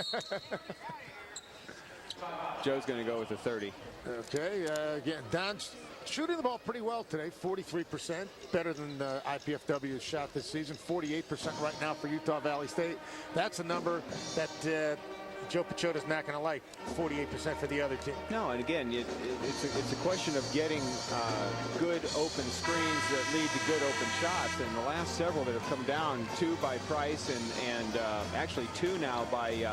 Joe's going to go with the 30. Okay, again, Don's shooting the ball pretty well today, 43%, better than IPFW's shot this season, 48% right now for Utah Valley State. That's a number that Joe Pachota's not going to like, 48% for the other team. No, and again, it's a question of getting good open screens that lead to good open shots. And the last several that have come down, 2 by Price and actually 2 now by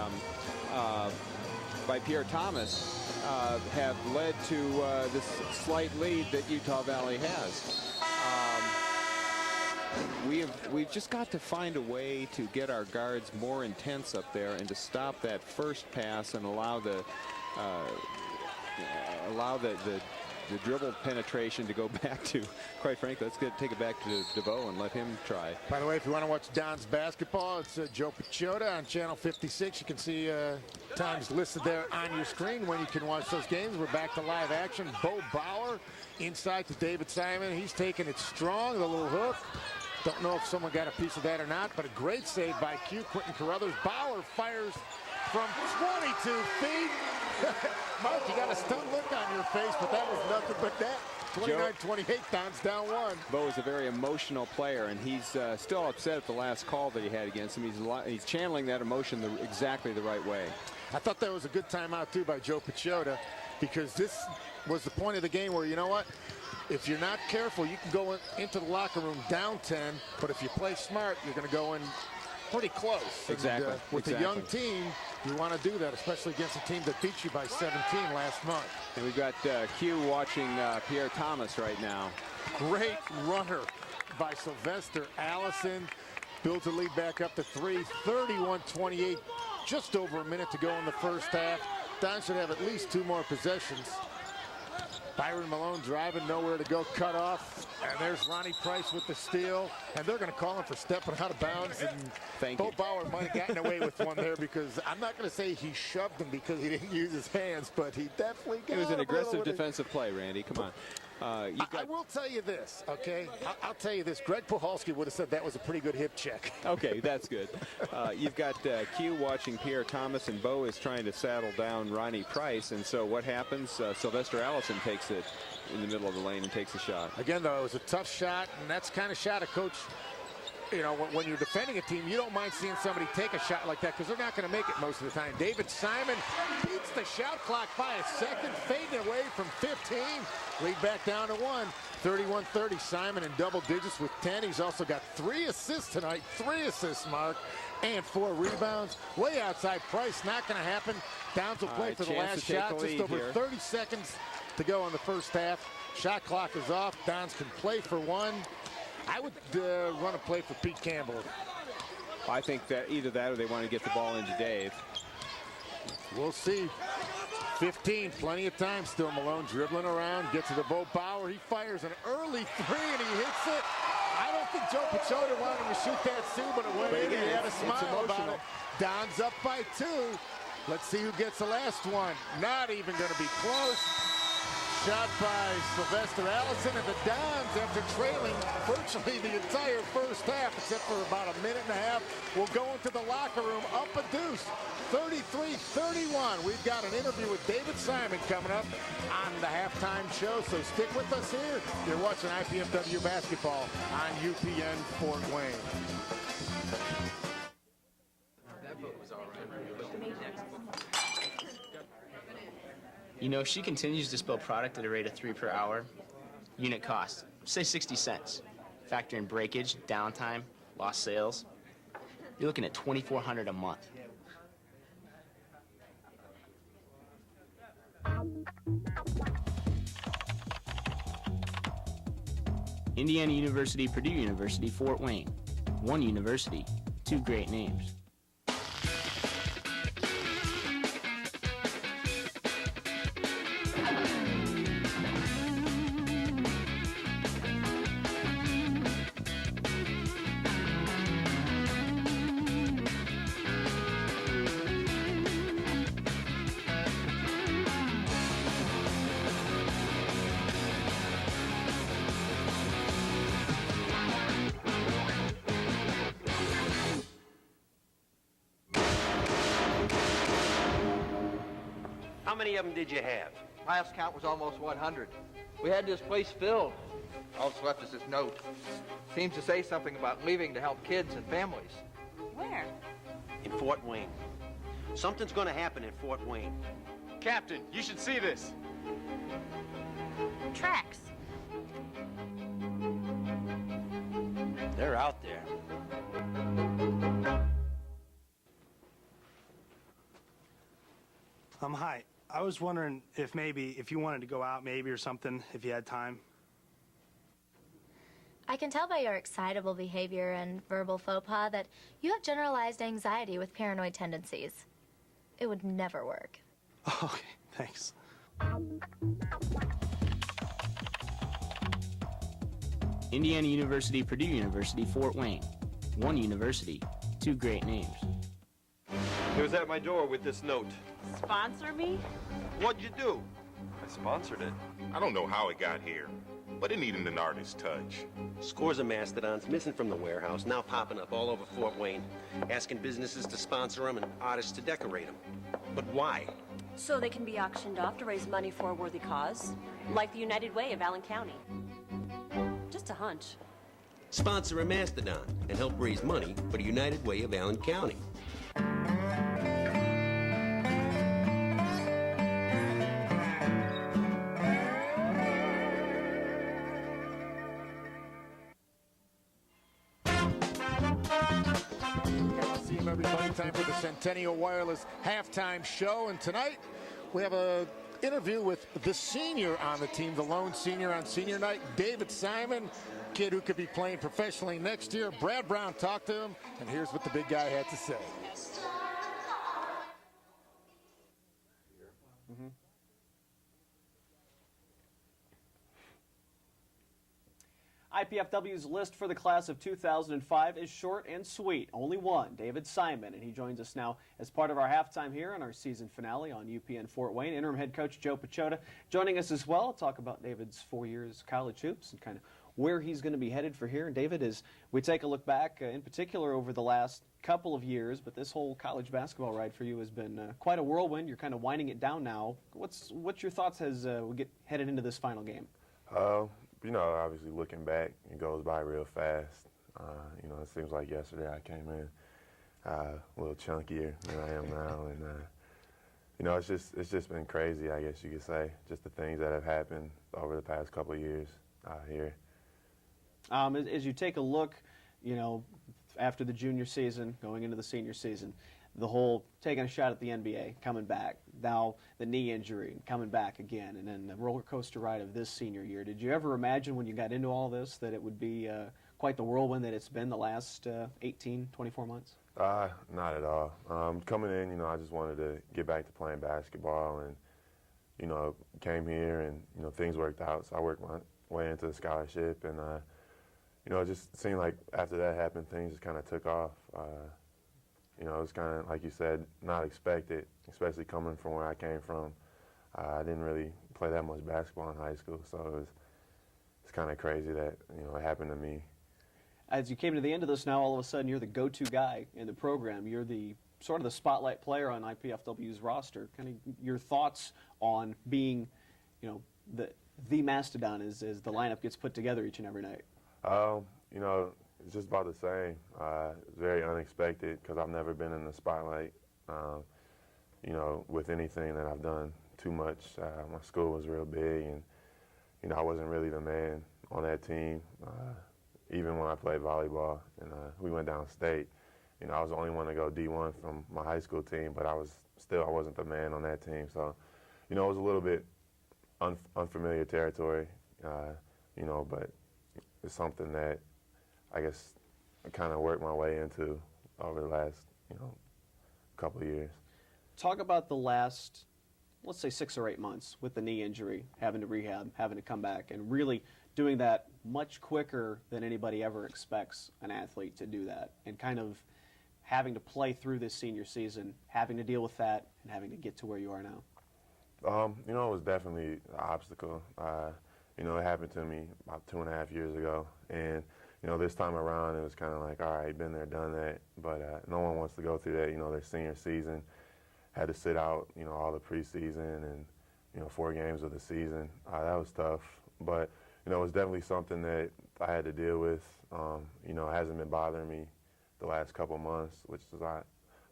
Pierre Thomas, have led to this slight lead that Utah Valley has. we've just got to find a way to get our guards more intense up there and to stop that first pass and allow the dribble penetration to go back to, quite frankly, let's take it back to DeVoe and let him try. By the way, if you want to watch Don's basketball, it's Joe Pichota on Channel 56. You can see times listed there on your screen when you can watch those games. We're back to live action. Bo Bauer inside to David Simon. He's taking it strong, the little hook. Don't know if someone got a piece of that or not, but a great save by Q. Quentin Carruthers. Bauer fires from 22 feet. Mark, you got a stunned look on your face, but that was nothing but that. 29-28, Don's down one. Bo is a very emotional player, and he's still upset at the last call that he had against him. He's channeling that emotion exactly the right way. I thought that was a good timeout, too, by Joe Pichota, because this was the point of the game where, you know what, if you're not careful, you can go into the locker room down 10, but if you play smart, you're going to go in pretty close. Exactly. And, with a young team, you want to do that, especially against a team that beat you by 17 last month. And we've got Q watching Pierre Thomas right now. Great runner by Sylvester Allison. Builds the lead back up to 3, 31-28. Just over a minute to go in the first half. Don should have at least 2 more possessions. Byron Malone driving, nowhere to go, cut off. And there's Ronnie Price with the steal. And they're going to call him for stepping out of bounds. And Bo Bauer might have gotten away with one there, because I'm not going to say he shoved him because he didn't use his hands, but he definitely got It was an aggressive defensive play, Randy. Come on. I will tell you this, okay? I'll tell you this. Greg Puhalski would have said that was a pretty good hip check. Okay, that's good. You've got Q watching Pierre Thomas, and Bo is trying to saddle down Ronnie Price. And so what happens? Sylvester Allison takes it in the middle of the lane and takes a shot. Again, though, it was a tough shot, and that's the kind of shot a coach, you know, when you're defending a team, you don't mind seeing somebody take a shot like that, because they're not going to make it most of the time. David Simon beats the shot clock by a second, fading away from 15. Lead back down to 1. 31-30. Simon in double digits with 10. He's also got 3 assists tonight. 3 assists, Mark, and 4 rebounds. Way outside Price. Not going to happen. Downs will play for the last shot. Just over 30 seconds to go in the first half. Shot clock is off. Downs can play for 1. I would run a play for Pete Campbell. I think that either that or they want to get the ball into Dave. We'll see. 15, plenty of time still. Malone dribbling around, gets to the Bo Bauer. He fires an early 3 and he hits it. I don't think Joe Pichota wanted him to shoot that soon, but it went in. He had a smile about it. Don's up by 2. Let's see who gets the last one. Not even going to be close. Shot by Sylvester Allison, and the Dons, after trailing virtually the entire first half, except for about a minute and a half, will go into the locker room up a deuce. 33-31. We've got an interview with David Simon coming up on the halftime show, so stick with us here. You're watching IPFW basketball on UPN Fort Wayne. You know, if she continues to spill product at a rate of 3 per hour, unit cost, say 60 cents. Factor in breakage, downtime, lost sales, you're looking at $2,400 a month. Indiana University, Purdue University, Fort Wayne. One university, 2 great names. How many of them did you have? Last count was almost 100. We had this place filled. All that's left is this note. Seems to say something about leaving to help kids and families. Where? In Fort Wayne. Something's going to happen in Fort Wayne. Captain, you should see this. Tracks. They're out there. Hi. I was wondering if you wanted to go out maybe or something, if you had time. I can tell by your excitable behavior and verbal faux pas that you have generalized anxiety with paranoid tendencies. It would never work. Okay, thanks. Indiana University, Purdue University, Fort Wayne. One university, two great names. He was at my door with this note. Sponsor me? What'd you do? I sponsored it. I don't know how it got here, but it needed an artist's touch. Scores of Mastodons missing from the warehouse, now popping up all over Fort Wayne, asking businesses to sponsor them and artists to decorate them. But why? So they can be auctioned off to raise money for a worthy cause, like the United Way of Allen County. Just a hunch. Sponsor a Mastodon and help raise money for the United Way of Allen County. Everybody, time for the Centennial Wireless halftime show, and tonight we have a interview with the senior on the team, the lone senior on senior night, David Simon, kid who could be playing professionally next year. Brad Brown talked to him, and here's what the big guy had to say. IPFW's list for the class of 2005 is short and sweet. Only one, David Simon, and he joins us now as part of our halftime here on our season finale on UPN Fort Wayne. Interim head coach Joe Pachota joining us as well. Talk about David's 4 years college hoops and kind of where he's going to be headed for here. And David, as we take a look back, in particular over the last couple of years, but this whole college basketball ride for you has been quite a whirlwind. You're kind of winding it down now. What's your thoughts as we get headed into this final game? You know, obviously looking back, it goes by real fast. You know, it seems like yesterday I came in a little chunkier than I am now, and you know, it's just been crazy, I guess you could say, just the things that have happened over the past couple of years here. As you take a look, you know, after the junior season, going into the senior season, the whole taking a shot at the NBA, coming back, now the knee injury, coming back again, and then the roller coaster ride of this senior year. Did you ever imagine when you got into all this that it would be quite the whirlwind that it's been the last 18, 24 months? Not at all. Coming in, you know, I just wanted to get back to playing basketball, and, you know, came here and, you know, things worked out, so I worked my way into the scholarship, and, you know, it just seemed like after that happened, things just kind of took off. You know, it was kind of, like you said, not expected, especially coming from where I came from. I didn't really play that much basketball in high school, so it's kind of crazy that, you know, it happened to me. As you came to the end of this now, all of a sudden you're the go-to guy in the program. You're the sort of the spotlight player on IPFW's roster. Kind of your thoughts on being, you know, the Mastodon as the lineup gets put together each and every night. You know, it's just about the same. It's very unexpected because I've never been in the spotlight, you know, with anything that I've done too much. My school was real big, and, you know, I wasn't really the man on that team. Even when I played volleyball and we went downstate, you know, I was the only one to go D1 from my high school team, but I wasn't the man on that team. So, you know, it was a little bit unfamiliar territory, you know, but it's something that I guess I kind of worked my way into over the last, you know, couple of years. Talk about the last, let's say 6 or 8 months with the knee injury, having to rehab, having to come back, and really doing that much quicker than anybody ever expects an athlete to do that, and kind of having to play through this senior season, having to deal with that, and having to get to where you are now. You know, it was definitely an obstacle. You know, it happened to me about 2.5 years ago, and, you know, this time around it was kind of like, all right, been there, done that, but no one wants to go through that. You know, their senior season, had to sit out, you know, all the preseason and, you know, 4 games of the season. That was tough, but, you know, it was definitely something that I had to deal with. You know, it hasn't been bothering me the last couple months, which is, I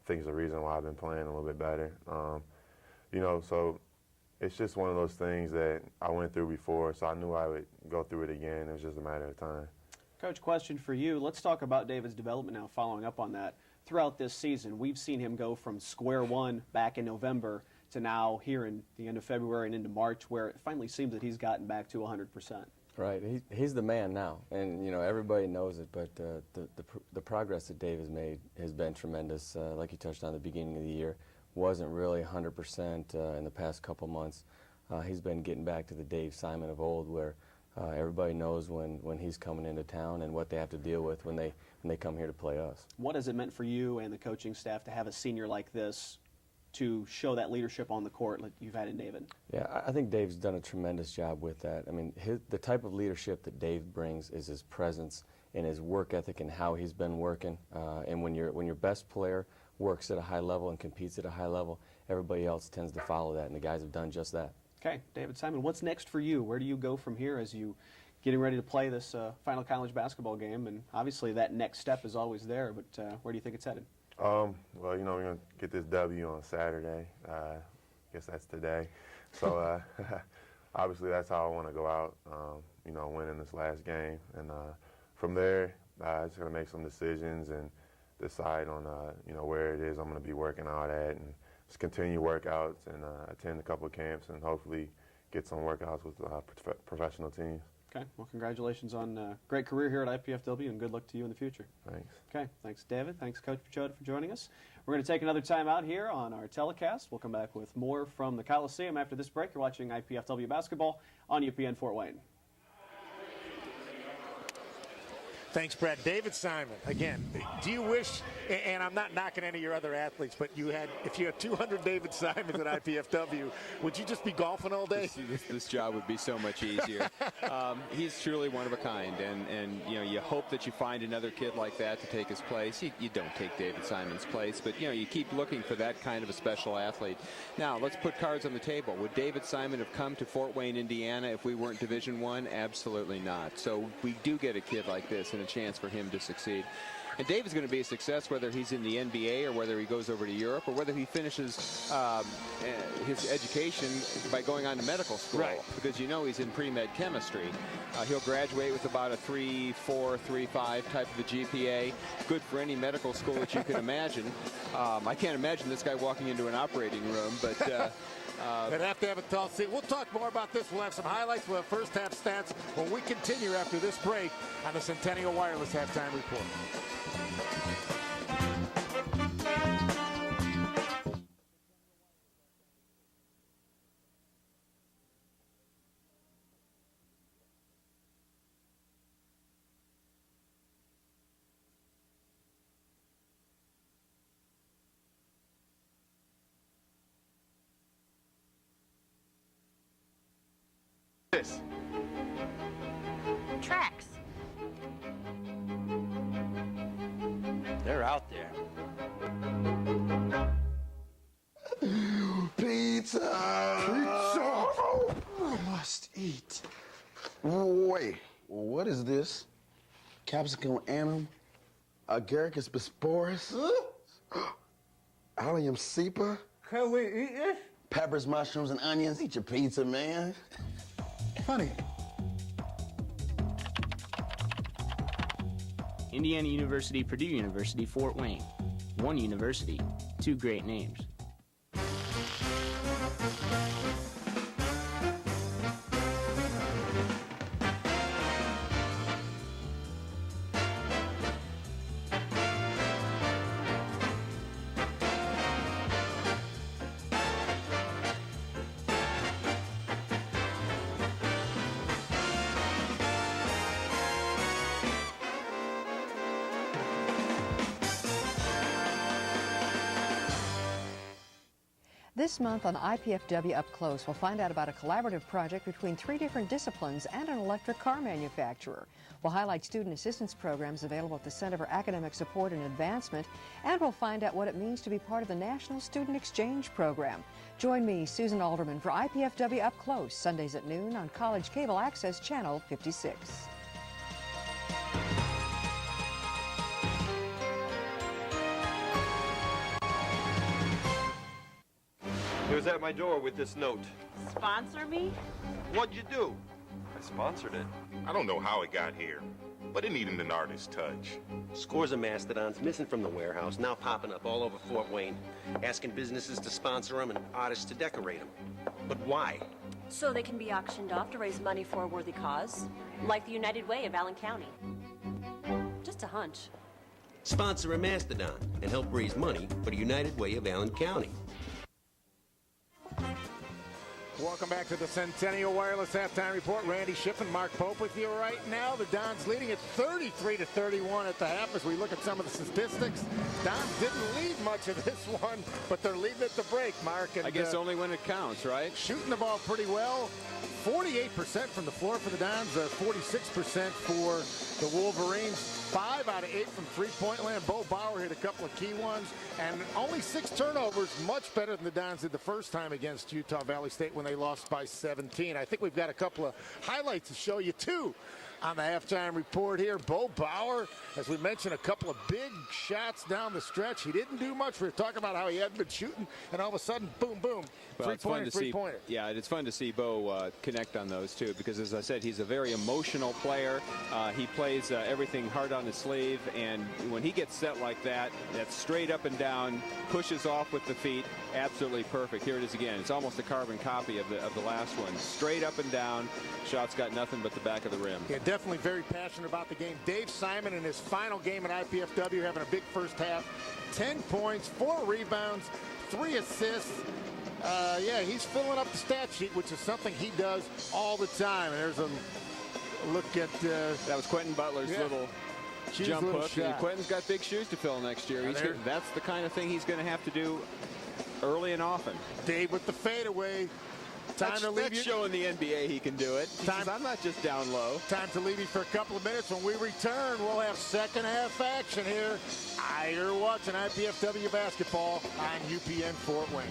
think, is the reason why I've been playing a little bit better. You know, so it's just one of those things that I went through before, so I knew I would go through it again. It was just a matter of time. Coach, question for you. Let's talk about David's development now, following up on that. Throughout this season, we've seen him go from square one back in November to now here in the end of February and into March, where it finally seems that he's gotten back to 100%. Right, he's the man now, and you know everybody knows it. But the progress that Dave has made has been tremendous. Like you touched on at the beginning of the year, wasn't really 100% in the past couple months. He's been getting back to the Dave Simon of old, where everybody knows when he's coming into town and what they have to deal with when they come here to play us. What has it meant for you and the coaching staff to have a senior like this to show that leadership on the court like you've had in David? Yeah, I think Dave's done a tremendous job with that. I mean, the type of leadership that Dave brings is his presence and his work ethic and how he's been working. And when your best player works at a high level and competes at a high level, everybody else tends to follow that, and the guys have done just that. Okay, David Simon, what's next for you? Where do you go from here as you getting ready to play this final college basketball game? And obviously that next step is always there, but where do you think it's headed? Well, you know, we're going to get this W on Saturday. I guess that's today. So, obviously, that's how I want to go out, you know, winning this last game. And from there, I'm just going to make some decisions and decide on, you know, where it is I'm going to be working out at, and just continue workouts and attend a couple of camps and hopefully get some workouts with professional teams. Okay, well, congratulations on a great career here at IPFW, and good luck to you in the future. Thanks. Okay, thanks, David. Thanks, Coach Pachota, for joining us. We're going to take another time out here on our telecast. We'll come back with more from the Coliseum after this break. You're watching IPFW basketball on UPN Fort Wayne. Thanks, Brad. David Simon, again, do you wish, and I'm not knocking any of your other athletes, but if you had 200 David Simons at IPFW, would you just be golfing all day? This job would be so much easier. He's truly one of a kind, and you know, you hope that you find another kid like that to take his place. You don't take David Simon's place, but you know, you keep looking for that kind of a special athlete. Now, let's put cards on the table. Would David Simon have come to Fort Wayne, Indiana if we weren't Division I? Absolutely not. So we do get a kid like this and a chance for him to succeed. And David's going to be a success whether he's in the NBA or whether he goes over to Europe or whether he finishes his education by going on to medical school. Right. Because you know he's in pre-med chemistry. He'll graduate with about a 3.4, 3.5 type of a GPA. Good for any medical school that you can imagine. I can't imagine this guy walking into an operating room, but they'd have to have a tall seat. We'll talk more about this. We'll have some highlights. We'll have first half stats when we continue after this break on the Centennial Wireless Halftime Report. This. Tracks. They're out there. Pizza! Pizza! Must eat. Wait, what is this? Capsicum annum? Agaricus bisporus? Allium cepa? Can we eat this? Peppers, mushrooms, and onions. Eat your pizza, man. Funny. Indiana University, Purdue University, Fort Wayne. One university, two great names. This month on IPFW Up Close, we'll find out about a collaborative project between 3 different disciplines and an electric car manufacturer. We'll highlight student assistance programs available at the Center for Academic Support and Advancement, and we'll find out what it means to be part of the National Student Exchange Program. Join me, Susan Alderman, for IPFW Up Close, Sundays at noon on College Cable Access Channel 56. He was at my door with this note. Sponsor me? What'd you do? I sponsored it. I don't know how it got here, but it needed an artist's touch. Scores of Mastodons missing from the warehouse, now popping up all over Fort Wayne, asking businesses to sponsor them and artists to decorate them. But why? So they can be auctioned off to raise money for a worthy cause, like the United Way of Allen County. Just a hunch. Sponsor a Mastodon and help raise money for the United Way of Allen County. Welcome back to the Centennial Wireless Halftime Report. Randy Schiff and Mark Pope with you right now. The Dons leading at 33-31 at the half. As we look at some of the statistics, Dons didn't lead much of this one, but they're leading at the break, Mark. And, I guess only when it counts, right? Shooting the ball pretty well. 48% from the floor for the Dons, 46% for the Wolverines. 5 out of 8 from three-point land. Bo Bauer hit a couple of key ones, and only 6 turnovers, much better than the Dons did the first time against Utah Valley State when they lost by 17. I think we've got a couple of highlights to show you, too, on the halftime report here. Bo Bauer, as we mentioned, a couple of big shots down the stretch. He didn't do much. We were talking about how he hadn't been shooting, and all of a sudden, boom, boom, three-pointer. Yeah, it's fun to see Bo connect on those, too, because, as I said, he's a very emotional player. He plays everything hard on his sleeve, and when he gets set like that, that's straight up and down, pushes off with the feet, absolutely perfect. Here it is again. It's almost a carbon copy of the last one. Straight up and down, shots got nothing but the back of the rim. Yeah, definitely very passionate about the game. Dave Simon in his final game at IPFW having a big first half. 10 points, 4 rebounds, 3 assists. Yeah, he's filling up the stat sheet, which is something he does all the time. And there's a look at... that was Quentin Butler's little jump hook. And Quentin's got big shoes to fill next year. That's the kind of thing he's going to have to do early and often. Dave with the fadeaway. That's showing the NBA he can do it. I'm not just down low. Time to leave you for a couple of minutes. When we return, we'll have second half action here. You're watching IPFW basketball on UPN Fort Wayne.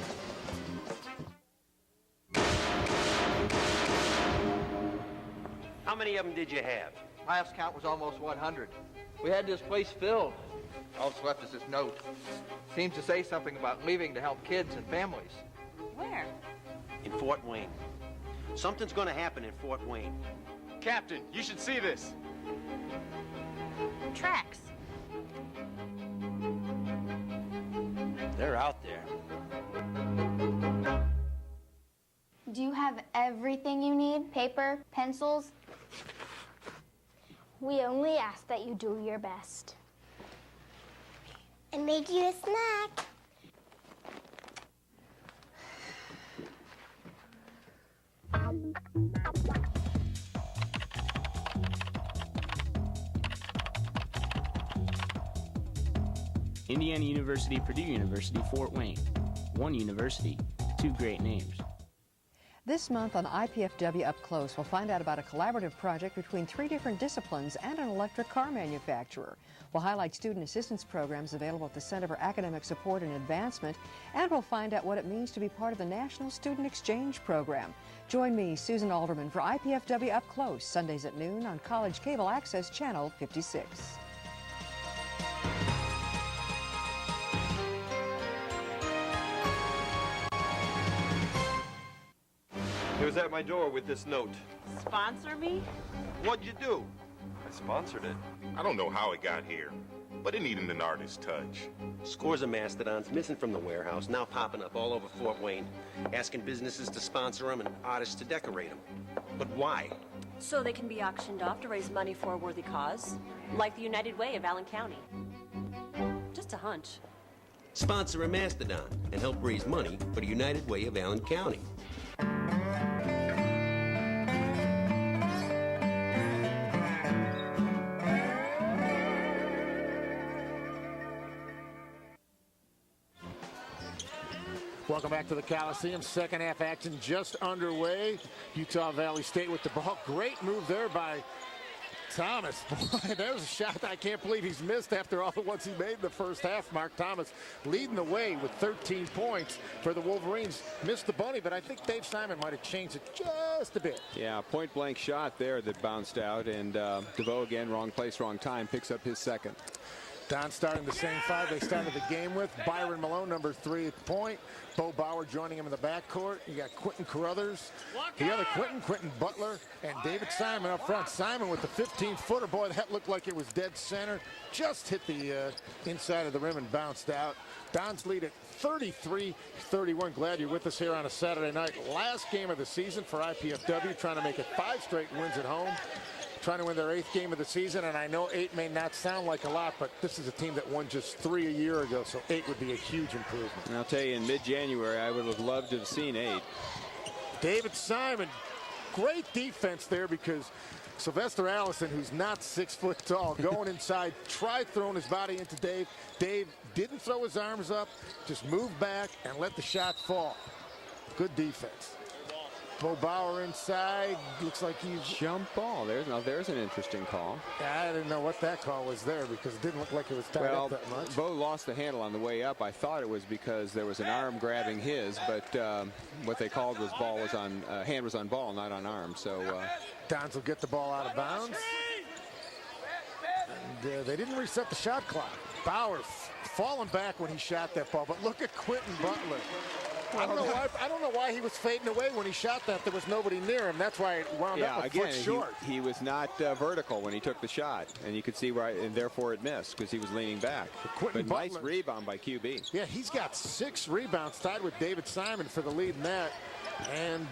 How many of them did you have? Last count was almost 100. We had this place filled. All that's left is this note. Seems to say something about leaving to help kids and families. Where? In Fort Wayne. Something's going to happen in Fort Wayne. Captain, you should see this. Tracks. They're out there. Do you have everything you need? Paper, pencils? We only ask that you do your best. And make you a snack. Indiana University, Purdue University, Fort Wayne. One university, 2 great names. This month on IPFW Up Close, we'll find out about a collaborative project between 3 different disciplines and an electric car manufacturer. We'll highlight student assistance programs available at the Center for Academic Support and Advancement, and we'll find out what it means to be part of the National Student Exchange Program. Join me, Susan Alderman, for IPFW Up Close, Sundays at noon on College Cable Access Channel 56. He was at my door with this note. Sponsor me? What'd you do? I sponsored it. I don't know how it got here, but it needed an artist's touch. Scores of Mastodons missing from the warehouse, now popping up all over Fort Wayne, asking businesses to sponsor them and artists to decorate them. But why? So they can be auctioned off to raise money for a worthy cause, like the United Way of Allen County. Just a hunch. Sponsor a Mastodon and help raise money for the United Way of Allen County. Welcome back to the Coliseum. Second half action just underway. Utah Valley State with the ball. Great move there by Thomas. Boy, there's a shot I can't believe he's missed after all the ones he made in the first half. Mark Thomas leading the way with 13 points for the Wolverines. Missed the bunny, but I think Dave Simon might have changed it just a bit. Yeah, point-blank shot there that bounced out, and DeVoe again, wrong place, wrong time, picks up his second. Don starting the same five they started the game with. Byron Malone, number 3 at point. Bo Bauer joining him in the backcourt. You got Quentin Carruthers, the other Quentin Butler, and David Simon up front. Simon with the 15-footer. Boy, that looked like it was dead center. Just hit the inside of the rim and bounced out. Don's lead at 33-31. Glad you're with us here on a Saturday night. Last game of the season for IPFW, trying to make it 5 straight wins at home. Trying to win their 8th game of the season, and I know 8 may not sound like a lot, but this is a team that won just 3 a year ago, so 8 would be a huge improvement. And I'll tell you, in mid-January, I would have loved to have seen 8. David Simon, great defense there because Sylvester Allison, who's not 6 foot tall, going inside, tried throwing his body into Dave. Dave didn't throw his arms up, just moved back and let the shot fall. Good defense. Bo Bauer inside, looks like he's... Jump ball. There's an interesting call. I didn't know what that call was there because it didn't look like it was tied up that much. Bo lost the handle on the way up. I thought it was because there was an arm grabbing his, but what they called was hand was on ball, not on arm. So Dons will get the ball out of bounds. And they didn't reset the shot clock. Bauer falling back when he shot that ball, but look at Quentin Butler. I don't know why he was fading away when he shot that. There was nobody near him. That's why it wound up a foot short. He was not vertical when he took the shot, and you could see why, and therefore it missed because he was leaning back. But nice rebound by QB. Yeah, he's got 6 rebounds, tied with David Simon for the lead in that, and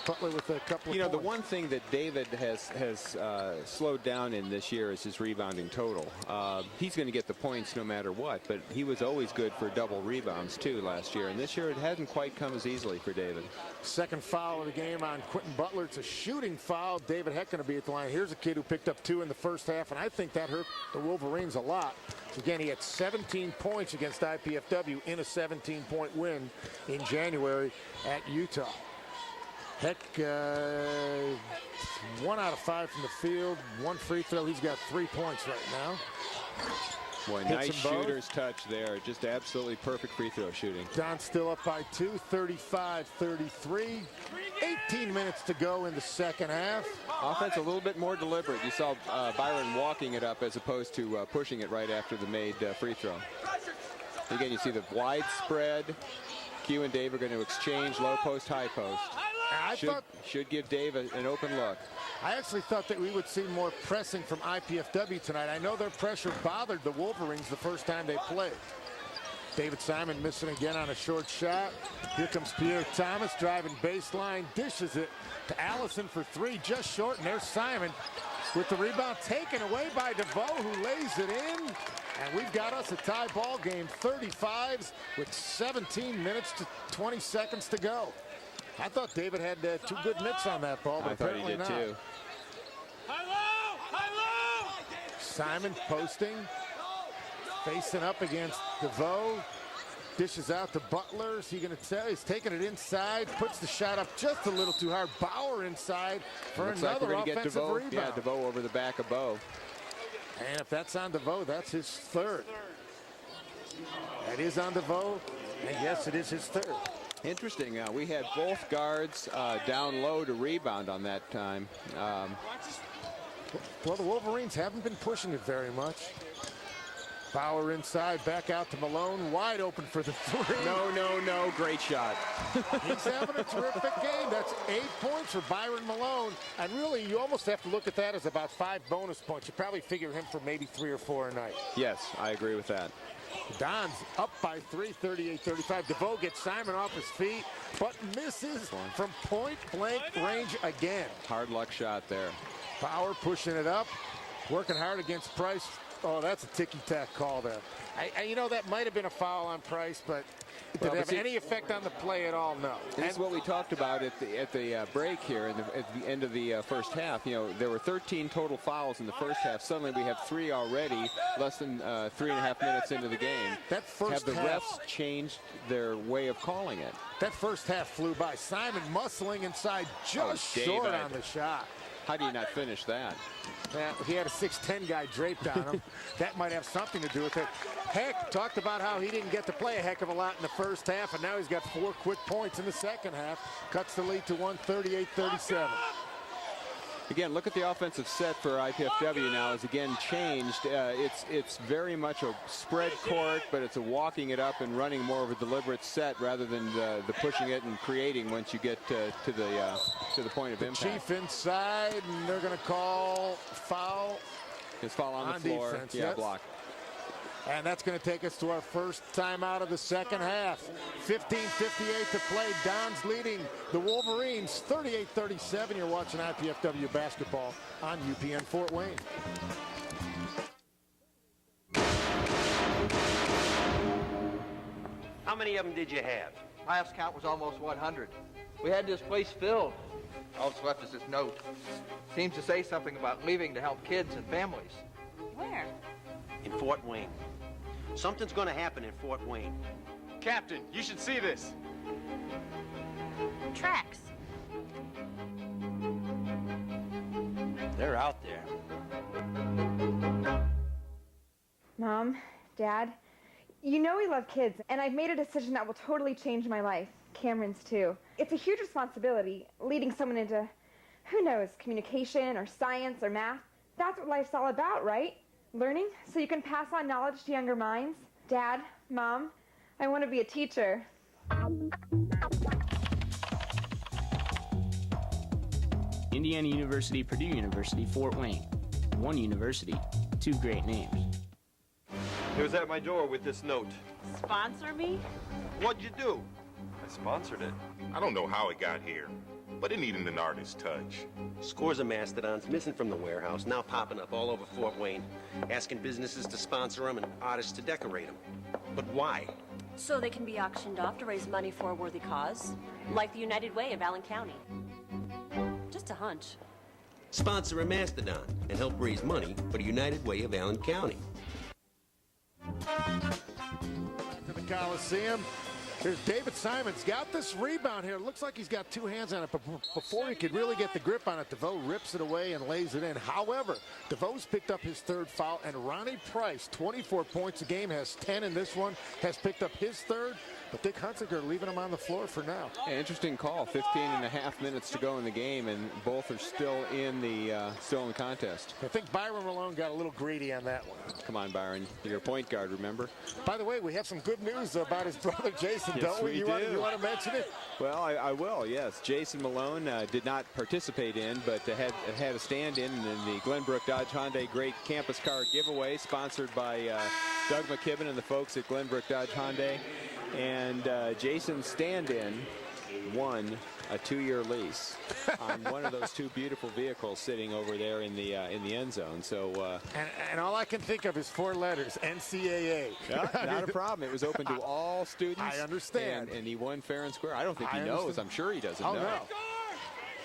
Butler with a couple of points. The one thing that David has slowed down in this year is his rebounding total. He's going to get the points no matter what, but he was always good for double rebounds too last year, and this year it hasn't quite come as easily for David. Second foul of the game on Quentin Butler. It's a shooting foul. David Heck going to be at the line. Here's a kid who picked up 2 in the first half, and I think that hurt the Wolverines a lot. So again, he had 17 points against IPFW in a 17-point win in January at Utah. Heck, 1 out of 5 from the field, 1 free throw. He's got 3 points right now. Boy, nice shooter's touch there. Just absolutely perfect free throw shooting. Don still up by 2, 35-33. 18 minutes to go in the second half. Offense a little bit more deliberate. You saw Byron walking it up as opposed to pushing it right after the made free throw. Again, you see the wide spread. Q and Dave are going to exchange low post, high post. Should give Dave an open look. I actually thought that we would see more pressing from IPFW tonight. I know their pressure bothered the Wolverines the first time they played. David Simon missing again on a short shot. Here comes Pierre Thomas driving baseline, dishes it to Allison for 3, just short, and there's Simon with the rebound taken away by DeVoe, who lays it in. And we've got us a tie ball game, 35s with 17 minutes to 20 seconds to go. I thought David had 2 good mitts on that ball, but apparently not. I thought he did too. Simon posting, facing up against DeVoe. Dishes out to Butler. Is he going to tell? He's taking it inside, puts the shot up just a little too hard. Bauer inside for another offensive rebound. Yeah, DeVoe over the back of Bo. And if that's on DeVoe, that's his 3rd. That is on DeVoe, and yes, it is his 3rd. Interesting. We had both guards down low to rebound on that time. Well, the Wolverines haven't been pushing it very much. Bauer inside, back out to Malone, wide open for the 3. No. Great shot. He's having a terrific game. That's 8 points for Byron Malone. And really, you almost have to look at that as about 5 bonus points. You probably figure him for maybe 3 or 4 a night. Yes, I agree with that. Don's up by 3, 38-35. DeVoe gets Simon off his feet, but misses from point-blank range again. Hard luck shot there. Bauer pushing it up, working hard against Price. Oh, that's a ticky-tack call there. You know, that might have been a foul on Price, but did it have any effect on the play at all? No. This is what we talked about at the break here at the end of the first half. You know, there were 13 total fouls in the first half. Suddenly we have 3 already, less than 3.5 minutes into the game. That first have the refs changed their way of calling it? That first half flew by. Simon muscling inside, just short on the shot. How do you not finish that? He had a 6'10" guy draped on him. That might have something to do with it. Heck talked about how he didn't get to play a heck of a lot in the first half, and now he's got 4 quick points in the second half. Cuts the lead to 138-37. Again, look at the offensive set for IPFW now is again changed. It's very much a spread court, but it's a walking it up and running more of a deliberate set rather than the pushing it and creating once you get to the point of impact. Chief inside, and they're going to call foul. His foul on the floor. Defense, yeah, yes. block. And that's going to take us to our first time out of the second half. 15:58 to play. Dons leading the Wolverines 38-37. You're watching IPFW basketball on UPN Fort Wayne. How many of them did you have? Last count was almost 100. We had this place filled. All that's left is this note. Seems to say something about leaving to help kids and families. Where? In Fort Wayne. Something's going to happen in Fort Wayne. Captain, you should see this. Tracks. They're out there. Mom, Dad, you know we love kids, and I've made a decision that will totally change my life. Cameron's too. It's a huge responsibility, leading someone into, who knows, communication or science or math. That's what life's all about, right? Learning so you can pass on knowledge to younger minds. Dad, Mom, I want to be a teacher. Indiana University, Purdue University, Fort Wayne. One university, two great names. He was at my door with this note. Sponsor me? What'd you do? I sponsored it. I don't know how it got here, but it needed an artist's touch. Scores of Mastodons missing from the warehouse, now popping up all over Fort Wayne, asking businesses to sponsor them and artists to decorate them. But why? So they can be auctioned off to raise money for a worthy cause, like the United Way of Allen County. Just a hunch. Sponsor a Mastodon and help raise money for the United Way of Allen County. To the Coliseum. Here's David Simon's got this rebound here. Looks like he's got two hands on it, but before he could really get the grip on it, DeVoe rips it away and lays it in. However, DeVoe's picked up his third foul, and Ronnie Price, 24 points a game, has 10 in this one, has picked up his third. But Dick Hunziker leaving him on the floor for now. Yeah, interesting call. 15 and a half minutes to go in the game, and both are still in the contest. I think Byron Malone got a little greedy on that one. Come on, Byron. You're a point guard, remember? By the way, we have some good news about his brother Jason, yes, don't we? You want to mention it? Well, I will, yes. Jason Malone did not participate in, but had a stand-in the Glenbrook Dodge Hyundai Great Campus Car Giveaway, sponsored by Doug McKibben and the folks at Glenbrook Dodge Hyundai. And Jason's stand-in won a 2-year lease on one of those two beautiful vehicles sitting over there in the end zone. So and all I can think of is 4 letters, NCAA. Yeah, not a problem. It was open to all students. I understand. And he won fair and square. I don't think he knows. I'm sure he doesn't know. No.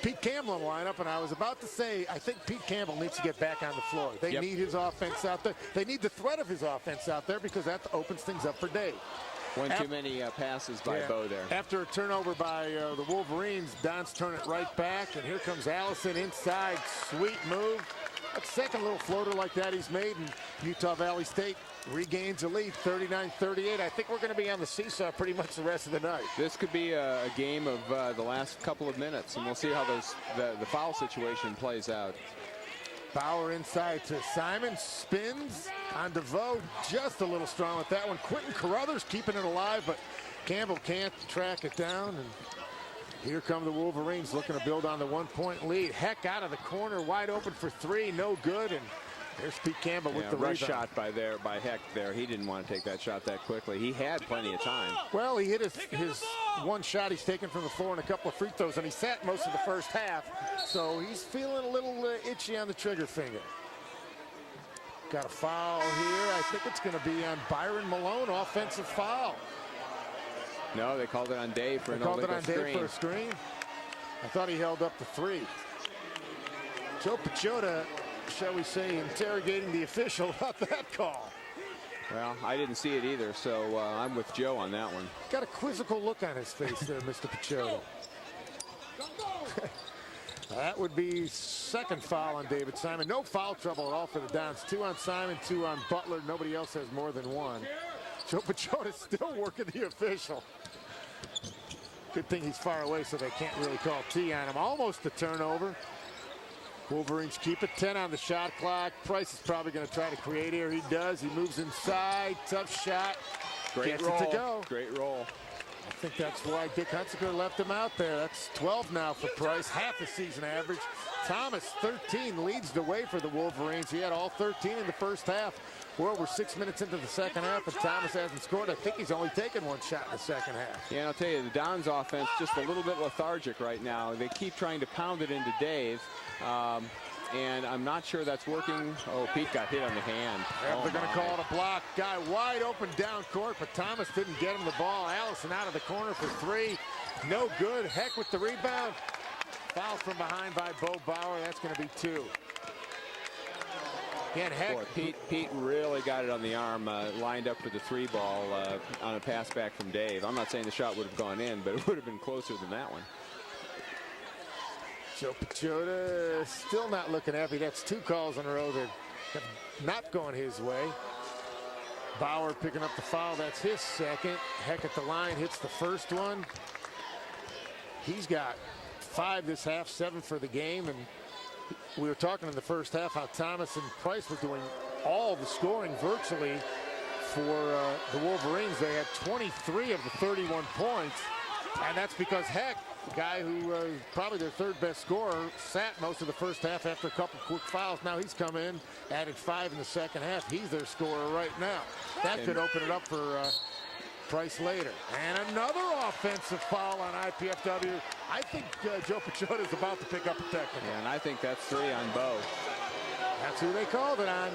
Pete Campbell in the lineup, and I was about to say, I think Pete Campbell needs to get back on the floor. They need his offense out there. They need the threat of his offense out there because that opens things up for Dave. One too many passes by Bo there. After a turnover by the Wolverines, Dons turn it right back, and here comes Allison inside. Sweet move. That second little floater like that he's made, and Utah Valley State regains a lead, 39-38. I think we're going to be on the seesaw pretty much the rest of the night. This could be a game of the last couple of minutes, and we'll see how the foul situation plays out. Bauer inside to Simon, spins on DeVoe, just a little strong with that one. Quentin Carruthers keeping it alive, but Campbell can't track it down. And here come the Wolverines looking to build on the 1-point lead. Heck out of the corner, wide open for 3, no good. And there's Pete Campbell with the rush rebound. shot by Heck there. He didn't want to take that shot that quickly. He had plenty of time. Well, he hit his one shot he's taken from the floor and a couple of free throws, and he sat most of the first half, so he's feeling a little itchy on the trigger finger. Got a foul here. I think it's going to be on Byron Malone, offensive foul. No, they called it on Dave for an illegal screen. They called it on Dave for a screen. I thought he held up the 3. Joe Pachota, shall we say, interrogating the official about that call. Well, I didn't see it either, so I'm with Joe on that one. Got a quizzical look on his face there, Mr. Pachota. That would be second foul on David Simon. No foul trouble at all for the Dons. 2 on Simon, 2 on Butler. Nobody else has more than 1. Joe Pachota's still working the official. Good thing he's far away so they can't really call T on him. Almost a turnover. Wolverines keep it 10 on the shot clock. Price is probably going to try to create here. He does. He moves inside. Tough shot. Great Gets roll. it to go. Great roll. I think that's why Dick Hunsaker left him out there. That's 12 now for Price, half the season average. Thomas, 13, leads the way for the Wolverines. He had all 13 in the first half. We're over 6 minutes into the second half, and Thomas hasn't scored. I think he's only taken one shot in the second half. Yeah, and I'll tell you, the Dons offense just a little bit lethargic right now. They keep trying to pound it into Dave, and I'm not sure that's working. Oh, Pete got hit on the hand. Yeah, they're going to call it a block. Guy wide open down court, but Thomas didn't get him the ball. Allison out of the corner for three. No good. Heck with the rebound. Foul from behind by Bo Bauer. That's going to be two. Again, Heck. Boy, Pete really got it on the arm, lined up for the three ball on a pass back from Dave. I'm not saying the shot would have gone in, but it would have been closer than that one. Joe Pachota still not looking happy. That's two calls in a row that have not gone his way. Bauer picking up the foul. That's his second. Heck at the line hits the first one. He's got 5 this half, 7 for the game, and we were talking in the first half how Thomas and Price were doing all the scoring virtually for the Wolverines. They had 23 of the 31 points, and that's because Heck, the guy who was probably their third best scorer, sat most of the first half after a couple quick fouls. Now he's come in, added 5 in the second half. He's their scorer right now. That could open it up for Price later. And another offensive foul on IPFW. I think Joe Pachota is about to pick up a technical. Yeah, and I think that's 3 on Bo. That's who they called it on.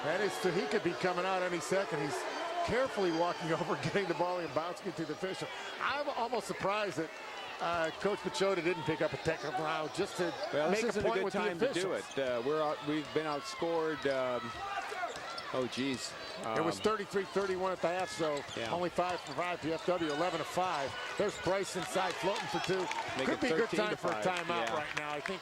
That is, he could be coming out any second. He's carefully walking over, getting the ball and bouncing it to the official. I'm almost surprised that Coach Pachota didn't pick up a technical now just to make a point with the officials. This isn't a good time to do it. We've been outscored. Oh, geez. It was 33-31 at the half, so only 5 for IPFW, 11 to 5. There's Price inside, floating for 2. Could be a good time for a timeout right now. I think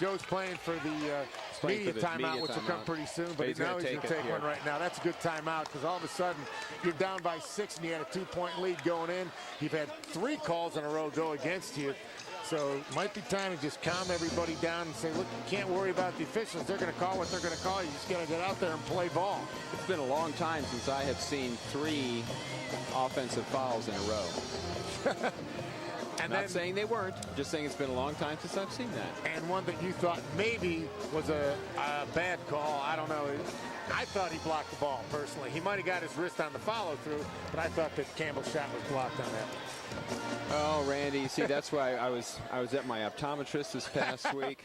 Joe's playing for the media timeout, which will come pretty soon, but now he's going to take one right now. That's a good timeout because all of a sudden you're down by 6 and you had a 2-point lead going in. You've had 3 calls in a row go against you. So it might be time to just calm everybody down and say, look, you can't worry about the officials. They're going to call what they're going to call. You just got to get out there and play ball. It's been a long time since I have seen 3 offensive fouls in a row. I'm not saying they weren't, just saying it's been a long time since I've seen that. And one that you thought maybe was a bad call, I don't know. I thought he blocked the ball, personally. He might have got his wrist on the follow-through, but I thought that Campbell's shot was blocked on that. Oh, Randy, see, that's why I was at my optometrist this past week.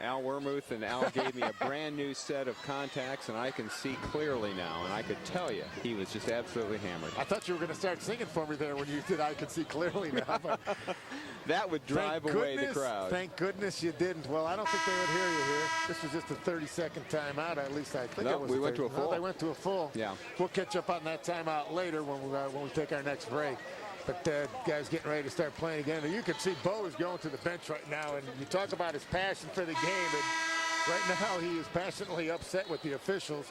Al Wormuth, and Al gave me a brand new set of contacts, and I can see clearly now. And I could tell you, he was just absolutely hammered. I thought you were going to start singing for me there when you did I Can See Clearly Now. But that would drive away the crowd. Thank goodness you didn't. Well, I don't think they would hear you here. This was just a 30-second timeout. At least I think it was. We went to a full. No, they went to a full. Yeah. We'll catch up on that timeout later when we take our next break. But guys getting ready to start playing again. And you can see Bo is going to the bench right now. And you talk about his passion for the game. And right now he is passionately upset with the officials.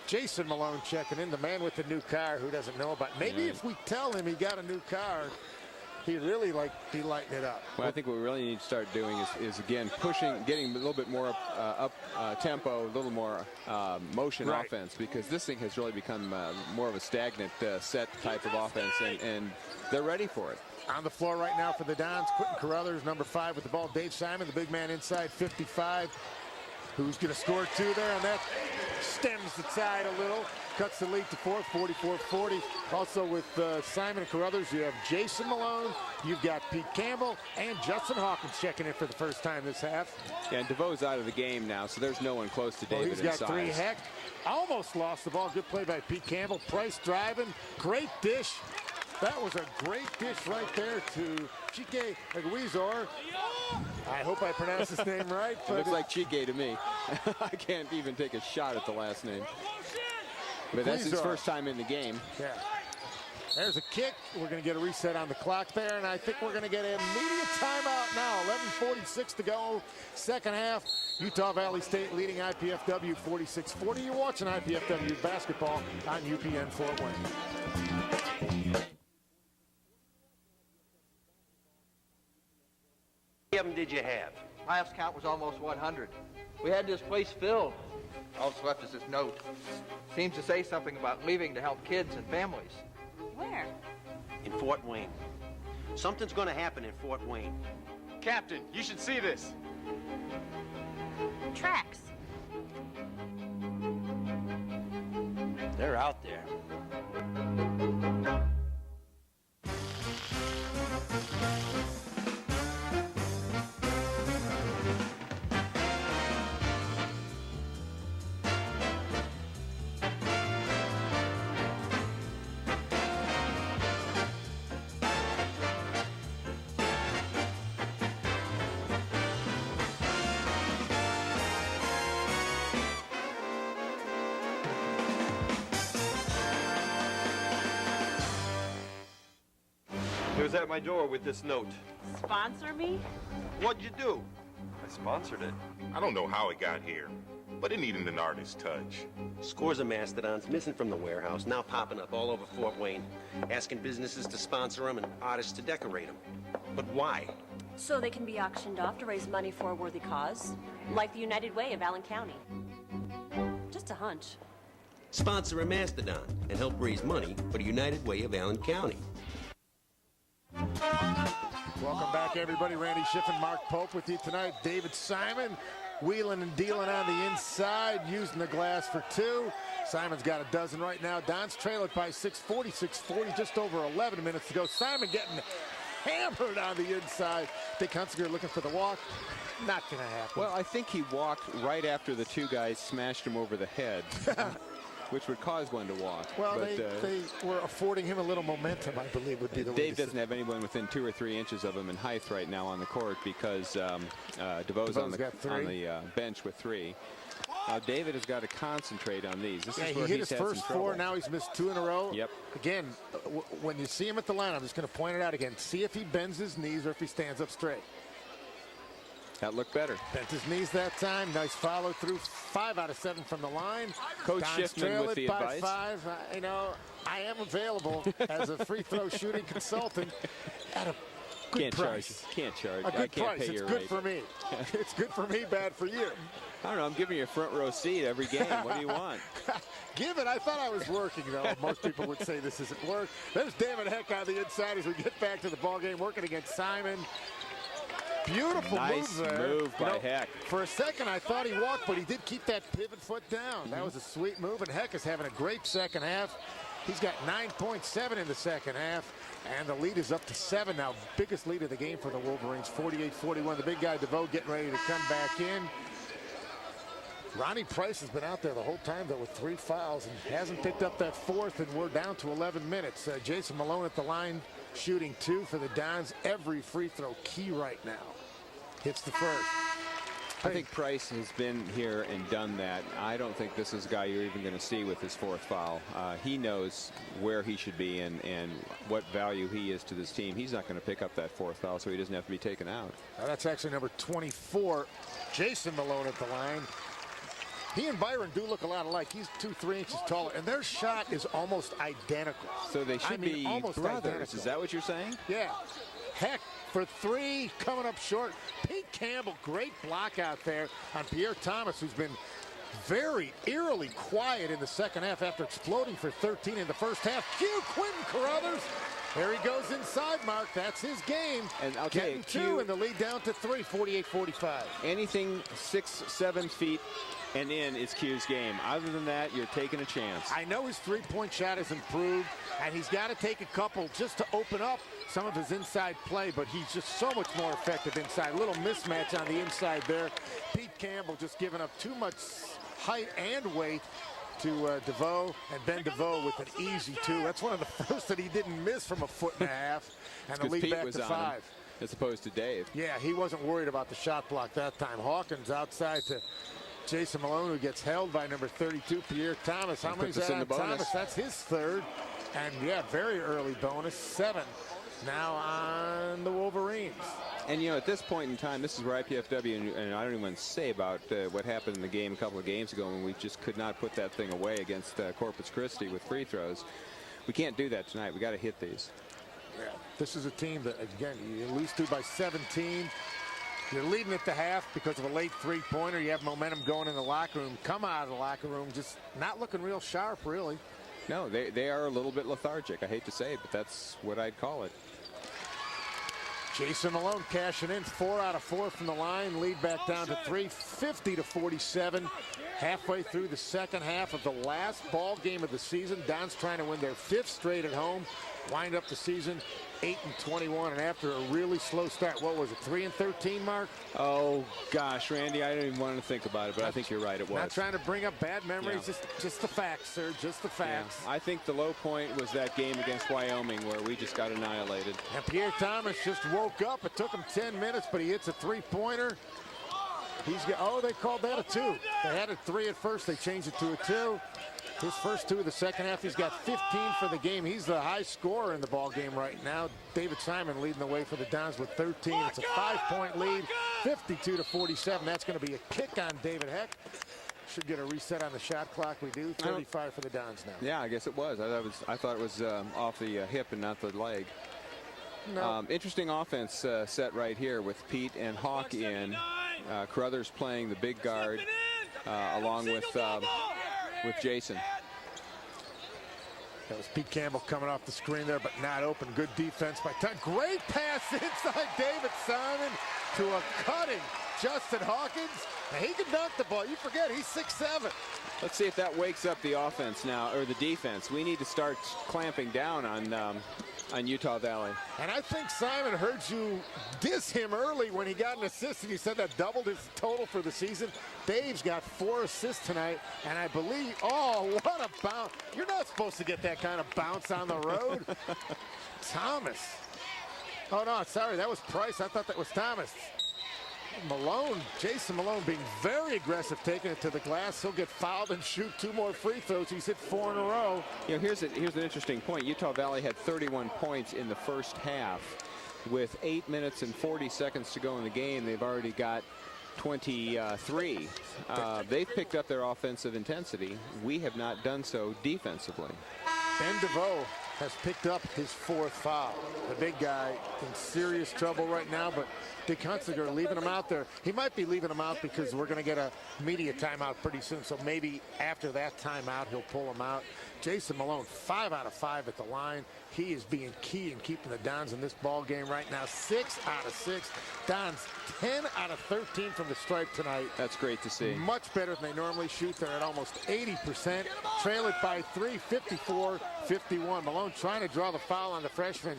Jason Malone checking in, the man with the new car who doesn't know about. Maybe if we tell him he got a new car, he really be lighting it up. Well, I think what we really need to start doing is again pushing, getting a little bit more up tempo, a little more motion offense, because this thing has really become more of a stagnant set type of offense, and they're ready for it. On the floor right now for the Dons, Quentin Carruthers, number 5 with the ball. Dave Simon, the big man inside, 55, who's going to score 2 there, and that stems the side a little. Cuts the lead to 4, 44-40. Also with Simon and Carruthers, you have Jason Malone, you've got Pete Campbell, and Justin Hawkins checking in for the first time this half. Yeah, and DeVoe's out of the game now, so there's no one close to David. He's got 3. Heck, almost lost the ball. Good play by Pete Campbell. Price driving, great dish. That was a great dish right there to Chike Aguizor. I hope I pronounced his name right. It looks like Chike to me. I can't even take a shot at the last name. But that's his first time in the game. Yeah. There's a kick. We're going to get a reset on the clock there, and I think we're going to get an immediate timeout now. 11:46 to go, second half. Utah Valley State leading IPFW 46-40. You're watching IPFW basketball on UPN Fort Wayne. How many of them did you have? Last count was almost 100. We had this place filled. All that's left is this note. Seems to say something about leaving to help kids and families. Where? In Fort Wayne. Something's going to happen in Fort Wayne. Captain, you should see this. Tracks. They're out there. He was at my door with this note. Sponsor me? What'd you do? I sponsored it. I don't know how it got here, but it needed an artist's touch. Scores of Mastodons missing from the warehouse, now popping up all over Fort Wayne, asking businesses to sponsor them and artists to decorate them. But why? So they can be auctioned off to raise money for a worthy cause, like the United Way of Allen County. Just a hunch. Sponsor a Mastodon and help raise money for the United Way of Allen County. Welcome back, everybody. Randy Schiff and Mark Pope with you tonight. David Simon wheeling and dealing on the inside, using the glass for two. Simon's got a dozen right now. Don's trailing by 6:40, 6:40, just over 11 minutes to go. Simon getting hammered on the inside. Dick Hunsinger looking for the walk. Not going to happen. Well, I think he walked right after the two guys smashed him over the head. Which would cause one to walk. Well, but, they were affording him a little momentum, I believe, would be the way Dave doesn't have anyone within 2 or 3 inches of him in height right now on the court because DeVoe's on the bench with 3. Now, David has got to concentrate on these. This is where he hit his first 4. Now he's missed 2 in a row. Yep. Again, when you see him at the line, I'm just going to point it out again. See if he bends his knees or if he stands up straight. That looked better. Bent his knees that time. Nice follow through. 5 out of 7 from the line. Coach Schiffman with the advice. 5. You know, I am available as a free throw shooting consultant at a good price. Can't charge. A good price. Pay It's your good rate. for me. It's good for me, bad for you. I don't know. I'm giving you a front row seat every game. What do you want? Give it. I thought I was working, though. Most people would say this isn't work. There's David Heck on the inside as we get back to the ball game, working against Simon. Beautiful nice move there. Move by Heck. For a second, I thought he walked, but he did keep that pivot foot down. That was a sweet move, and Heck is having a great second half. He's got 9.7 in the second half, and the lead is up to 7 now. Biggest lead of the game for the Wolverines, 48-41. The big guy, DeVoe, getting ready to come back in. Ronnie Price has been out there the whole time, though, with 3 fouls and hasn't picked up that 4th, and we're down to 11 minutes. Jason Malone at the line, shooting 2 for the Dons. Every free throw key right now. Hits the first. I think Price has been here and done that. I don't think this is a guy you're even going to see with his 4th foul. He knows where he should be and what value he is to this team. He's not going to pick up that 4th foul, so he doesn't have to be taken out. Now that's actually number 24, Jason Malone at the line. He and Byron do look a lot alike. He's 2-3 inches taller, and their shot is almost identical. So they should be almost brothers. Identical. Is that what you're saying? Yeah. Heck for 3, coming up short. Pete Campbell, great block out there on Pierre Thomas, who's been very eerily quiet in the second half after exploding for 13 in the first half. Q Quentin Carruthers. There he goes inside, Mark. That's his game. And I'll tell you, getting 2 and the lead down to 3, 48-45. Anything 6-7 feet and in is Q's game. Other than that, you're taking a chance. I know his three-point shot has improved, and he's got to take a couple just to open up some of his inside play, but he's just so much more effective inside. A little mismatch on the inside there. Pete Campbell just giving up too much height and weight to DeVoe, and Ben DeVoe with an easy 2. That's one of the first that he didn't miss from a 1.5 feet, and the lead Pete back was to 5. As opposed to Dave. Yeah, he wasn't worried about the shot block that time. Hawkins outside to Jason Malone, who gets held by number 32, Pierre Thomas. How many's that on Thomas? That's his 3rd. And, yeah, very early bonus, 7 now on the Wolverines. And, you know, at this point in time, this is where IPFW, and I don't even want to say about what happened in the game a couple of games ago when we just could not put that thing away against Corpus Christi with free throws. We can't do that tonight. We got to hit these. Yeah, this is a team that, again, you lose to by 17. You're leading at the half because of a late three-pointer. You have momentum going in the locker room. Come out of the locker room just not looking real sharp, really. No, they are a little bit lethargic. I hate to say it, but that's what I'd call it. Jason Malone cashing in 4 out of 4 from the line. Lead back down to 3, 50-47. Halfway through the second half of the last ball game of the season. Don's trying to win their 5th straight at home. Wind up the season 8-21, and after a really slow start, what was it, 3-13, Mark? Oh gosh, Randy, I don't even want to think about it, but I think you're right. It was. Not trying to bring up bad memories, Yeah. just the facts, sir. Just the facts. Yeah. I think the low point was that game against Wyoming where we just got annihilated. And Pierre Thomas just woke up. It took him 10 minutes, but he hits a three-pointer. They called that a 2. They had a 3 at first. They changed it to a 2. His first 2 of the second half. He's got 15 for the game. He's the high scorer in the ball game right now. David Simon leading the way for the Dons with 13. It's a 5-point lead, 52-47. That's going to be a kick on David Heck. Should get a reset on the shot clock. We do. 35 for the Dons now. Yeah, I guess it was. I thought it was off the hip and not the leg. No. Interesting offense set right here with Pete and Hawk in. Carruthers playing the big guard along with Jason. That was Pete Campbell coming off the screen there, but not open. Good defense by Todd. Great pass inside David Simon to a cutting Justin Hawkins. And he can dunk the ball. You forget, he's 6'7". Let's see if that wakes up the offense now, or the defense. We need to start clamping down on Utah Valley. And I think Simon heard you diss him early when he got an assist, and you said that doubled his total for the season. Dave's got 4 assists tonight, and I believe, oh, what a bounce. You're not supposed to get that kind of bounce on the road. Thomas. Oh, no, sorry, that was Price. I thought that was Thomas. Malone, Jason Malone being very aggressive, taking it to the glass. He'll get fouled and shoot 2 more free throws. He's hit 4 in a row. You know, here's an interesting point. Utah Valley had 31 points in the first half. With 8 minutes and 40 seconds to go in the game, they've already got 23. They've picked up their offensive intensity. We have not done so defensively. Ben DeVoe has picked up his 4th foul. The big guy in serious trouble right now, but Dick Hunsinger leaving him out there. He might be leaving him out because we're going to get a media timeout pretty soon, so maybe after that timeout he'll pull him out. Jason Malone, 5 out of 5 at the line. He is being key in keeping the Dons in this ball game right now. 6 out of 6. Dons 10 out of 13 from the stripe tonight. That's great to see. Much better than they normally shoot. They're at almost 80%. Trail it by 3, 54-51. Malone trying to draw the foul on the freshman.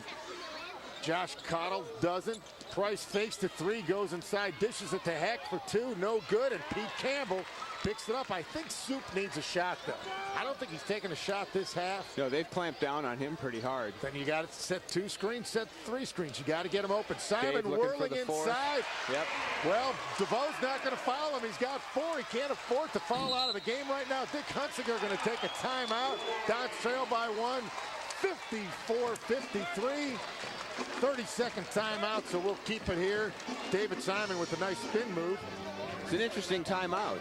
Josh Cottle doesn't. Price fakes the 3, goes inside, dishes it to Heck for 2, no good, and Pete Campbell picks it up. I think Soup needs a shot, though. I don't think he's taking a shot this half. No, they've clamped down on him pretty hard. Then you got to set 2 screens, set 3 screens. You got to get him open. Simon Dave whirling inside. Yep. Well, DeVoe's not going to foul him. He's got 4. He can't afford to foul out of the game right now. Dick Hunsinger going to take a timeout. Dons trail by 1, 54-53. 30-second timeout, so we'll keep it here. David Simon with a nice spin move. It's an interesting timeout.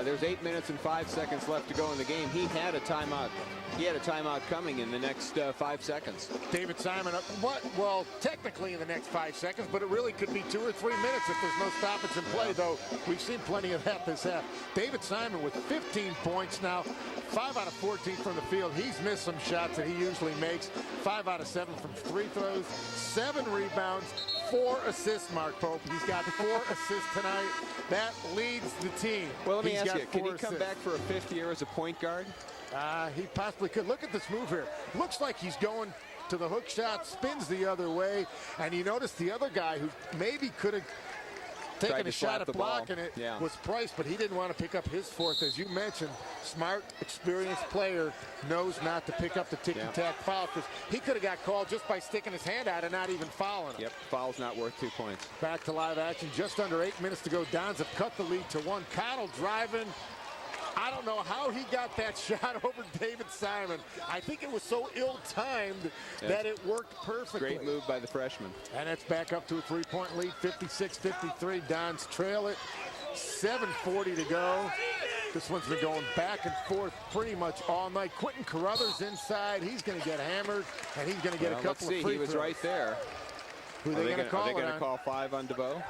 There's 8 minutes and 5 seconds left to go in the game. He had a timeout. He had a timeout coming in the next 5 seconds. David Simon up. What? Well, technically in the next 5 seconds, but it really could be 2 or 3 minutes if there's no stoppage in play, though. We've seen plenty of that this half. David Simon with 15 points now, 5 out of 14 from the field. He's missed some shots that he usually makes. 5 out of 7 from free throws, 7 rebounds, 4 assists, Mark Pope. He's got 4 assists tonight. That leads the team. Well, let me ask you, can he assists. come back for a 5th year as a point guard? He possibly could. Look at this move here. Looks like he's going to the hook shot, spins the other way, and you notice the other guy who maybe could have taken a shot at blocking it was Price, but he didn't want to pick up his 4th. As you mentioned, smart, experienced player knows not to pick up the ticky-tack foul, because he could have got called just by sticking his hand out and not even fouling him. Yep, foul's not worth 2 points. Back to live action. Just under 8 minutes to go. Dons have cut the lead to 1. Cottle driving. I don't know how he got that shot over David Simon. I think it was so ill-timed that it worked perfectly. Great move by the freshman. And it's back up to a 3-point lead, 56-53. Dons trail it, 7:40 to go. This one's been going back and forth pretty much all night. Quentin Carruthers inside. He's going to get hammered, and he's going to get a couple of free throws. He was right there. Who are they going to call? Are they going to call 5 on DeVoe?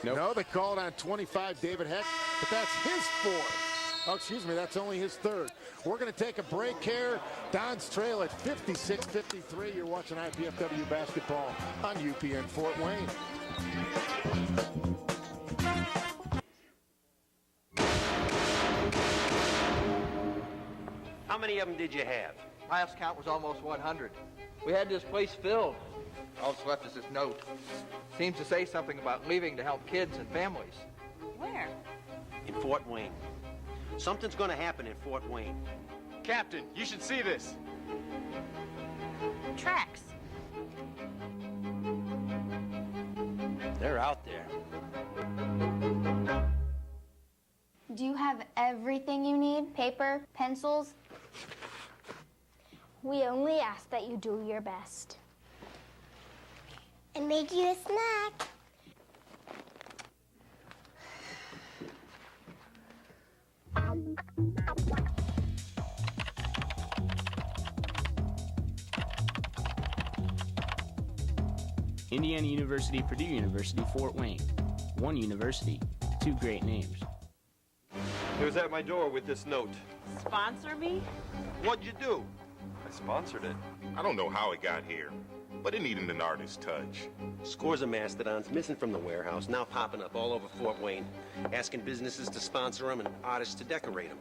No, they called on 25, David Heck, but that's his fourth. Oh, excuse me, that's only his third. We're going to take a break here. Dons trail at 56-53. You're watching IPFW basketball on UPN Fort Wayne. How many of them did you have? Last count was almost 100. We had this place filled. All that's left is this note. Seems to say something about leaving to help kids and families. Where? In Fort Wayne. Something's going to happen in Fort Wayne. Captain, you should see this. Tracks. They're out there. Do you have everything you need? Paper, pencils? We only ask that you do your best. And make you a snack. Indiana University, Purdue University, Fort Wayne. One university, two great names. He was at my door with this note. Sponsor me? What'd you do? I sponsored it. I don't know how it got here, but it needed an artist's touch. Scores of Mastodons missing from the warehouse, now popping up all over Fort Wayne, asking businesses to sponsor them and artists to decorate them.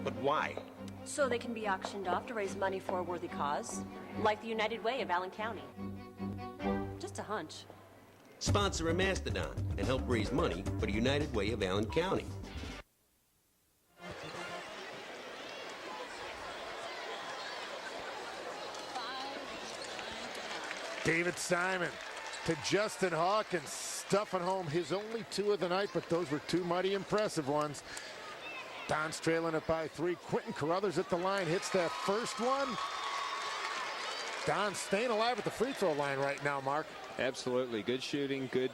But why? So they can be auctioned off to raise money for a worthy cause, like the United Way of Allen County. Just a hunch. Sponsor a Mastodon and help raise money for the United Way of Allen County. David Simon to Justin Hawkins, stuffing home his only two of the night, but those were two mighty impressive ones. Don's trailing it by 3. Quentin Carruthers at the line, hits that first one. Don staying alive at the free throw line right now, Mark. Absolutely. Good shooting, good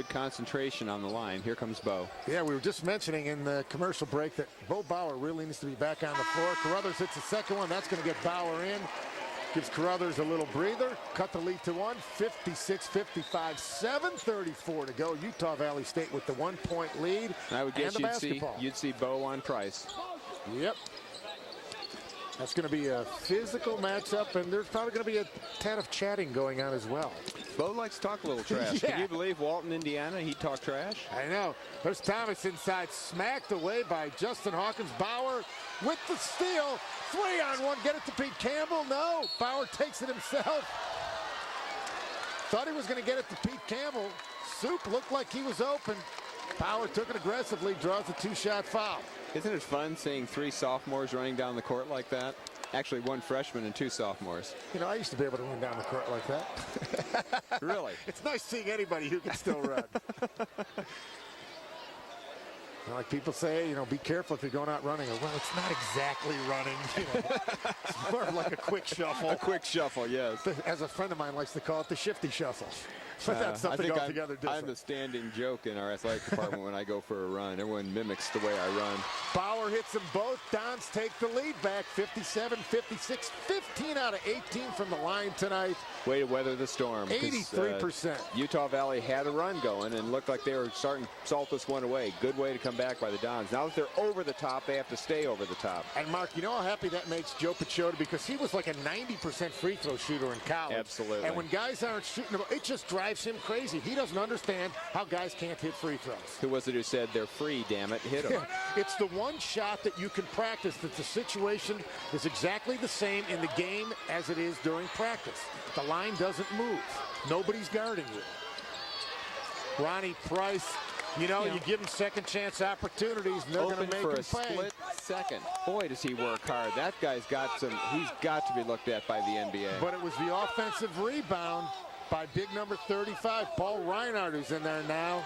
concentration on the line. Here comes Bo. Yeah, we were just mentioning in the commercial break that Bo Bauer really needs to be back on the floor. Carruthers hits the second one. That's going to get Bauer in. Gives Carruthers a little breather. Cut the lead to 1. 56-55. 7:34 to go. Utah Valley State with the 1-point lead. I would guess and you'd see Bo on Price. Yep. That's going to be a physical matchup, and there's probably going to be a tad of chatting going on as well. Bo likes to talk a little trash. Yeah. Can you believe Walton, Indiana, he talked trash? I know. There's Thomas inside, smacked away by Justin Hawkins. Bauer with the steal. 3-on-1. Get it to Pete Campbell. No. Bauer takes it himself. Thought he was going to get it to Pete Campbell. Soup looked like he was open. Bauer took it aggressively, draws a 2-shot foul. Isn't it fun seeing 3 sophomores running down the court like that? Actually, 1 freshman and 2 sophomores. You know, I used to be able to run down the court like that. Really? It's nice seeing anybody who can still run. Like people say, you know, be careful if you're going out running. Well, it's not exactly running. You know, it's more of like a quick shuffle. A quick shuffle, yes. As a friend of mine likes to call it, the shifty shuffle. But that's something altogether different. I'm the standing joke in our athletic department when I go for a run. Everyone mimics the way I run. Bauer hits them both. Dons take the lead back, 57-56. 15 out of 18 from the line tonight. Way to weather the storm. 83%. Utah Valley had a run going and looked like they were starting to salt this one away. Good way to come back by the Dons. Now that they're over the top, they have to stay over the top. And Mark, you know how happy that makes Joe Pachota, because he was like a 90% free throw shooter in college. Absolutely. And when guys aren't shooting, it just drives him crazy. He doesn't understand how guys can't hit free throws. Who was it who said they're free, damn it, hit them? It's the one shot that you can practice, that the situation is exactly the same in the game as it is during practice. The line doesn't move. Nobody's guarding you. Ronnie Price, you know, you give them second chance opportunities, and they're going to make for them a pay. split second. Boy, does he work hard. That guy's got some, he's got to be looked at by the NBA. But it was the offensive rebound by big number 35, Paul Reinhardt, who's in there now.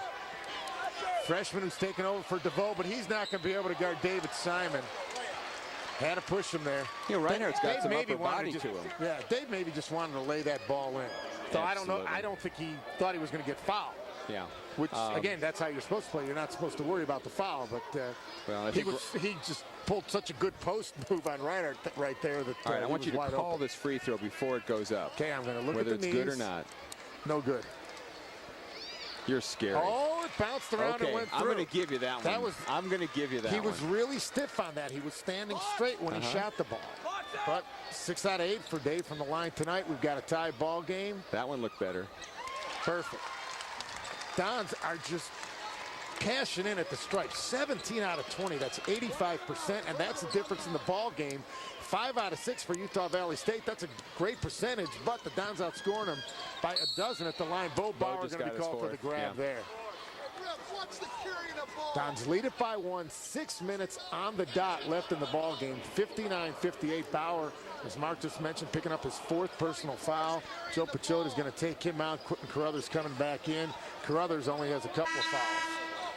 Freshman who's taken over for DeVoe, but he's not going to be able to guard David Simon. Had to push him there. Yeah, Reinhardt's got Dave some maybe upper body just, to him. Yeah, Dave maybe just wanted to lay that ball in. So Absolutely. I don't know. I don't think he thought he was going to get fouled. Yeah. Which, again, that's how you're supposed to play. You're not supposed to worry about the foul. But well, he just pulled such a good post move on Reinhardt right there. That, all right, I want you to call open. this free throw before it goes up. Okay, I'm going to look whether at the it's knees. good or not. No good. You're scary. Oh, it bounced around and went through. I'm going to give you that one. I'm going to give you that one. He was really stiff on that. He was standing straight when he shot the ball. But 6 out of 8 for Dave from the line tonight. We've got a tie ball game. That one looked better. Perfect. Dons are just cashing in at the stripe. 17 out of 20. That's 85%, and that's the difference in the ball game. 5 out of 6 for Utah Valley State. That's a great percentage, but the Dons outscoring them by a dozen at the line. Bo Bauer going to be called for the grab there. Dons lead it by 1. 6 minutes on the dot left in the ball game. 59-58. Bauer, as Mark just mentioned, picking up his 4th personal foul. Joe Pachota is going to take him out. Quentin Carruthers coming back in. Carruthers only has a couple of fouls.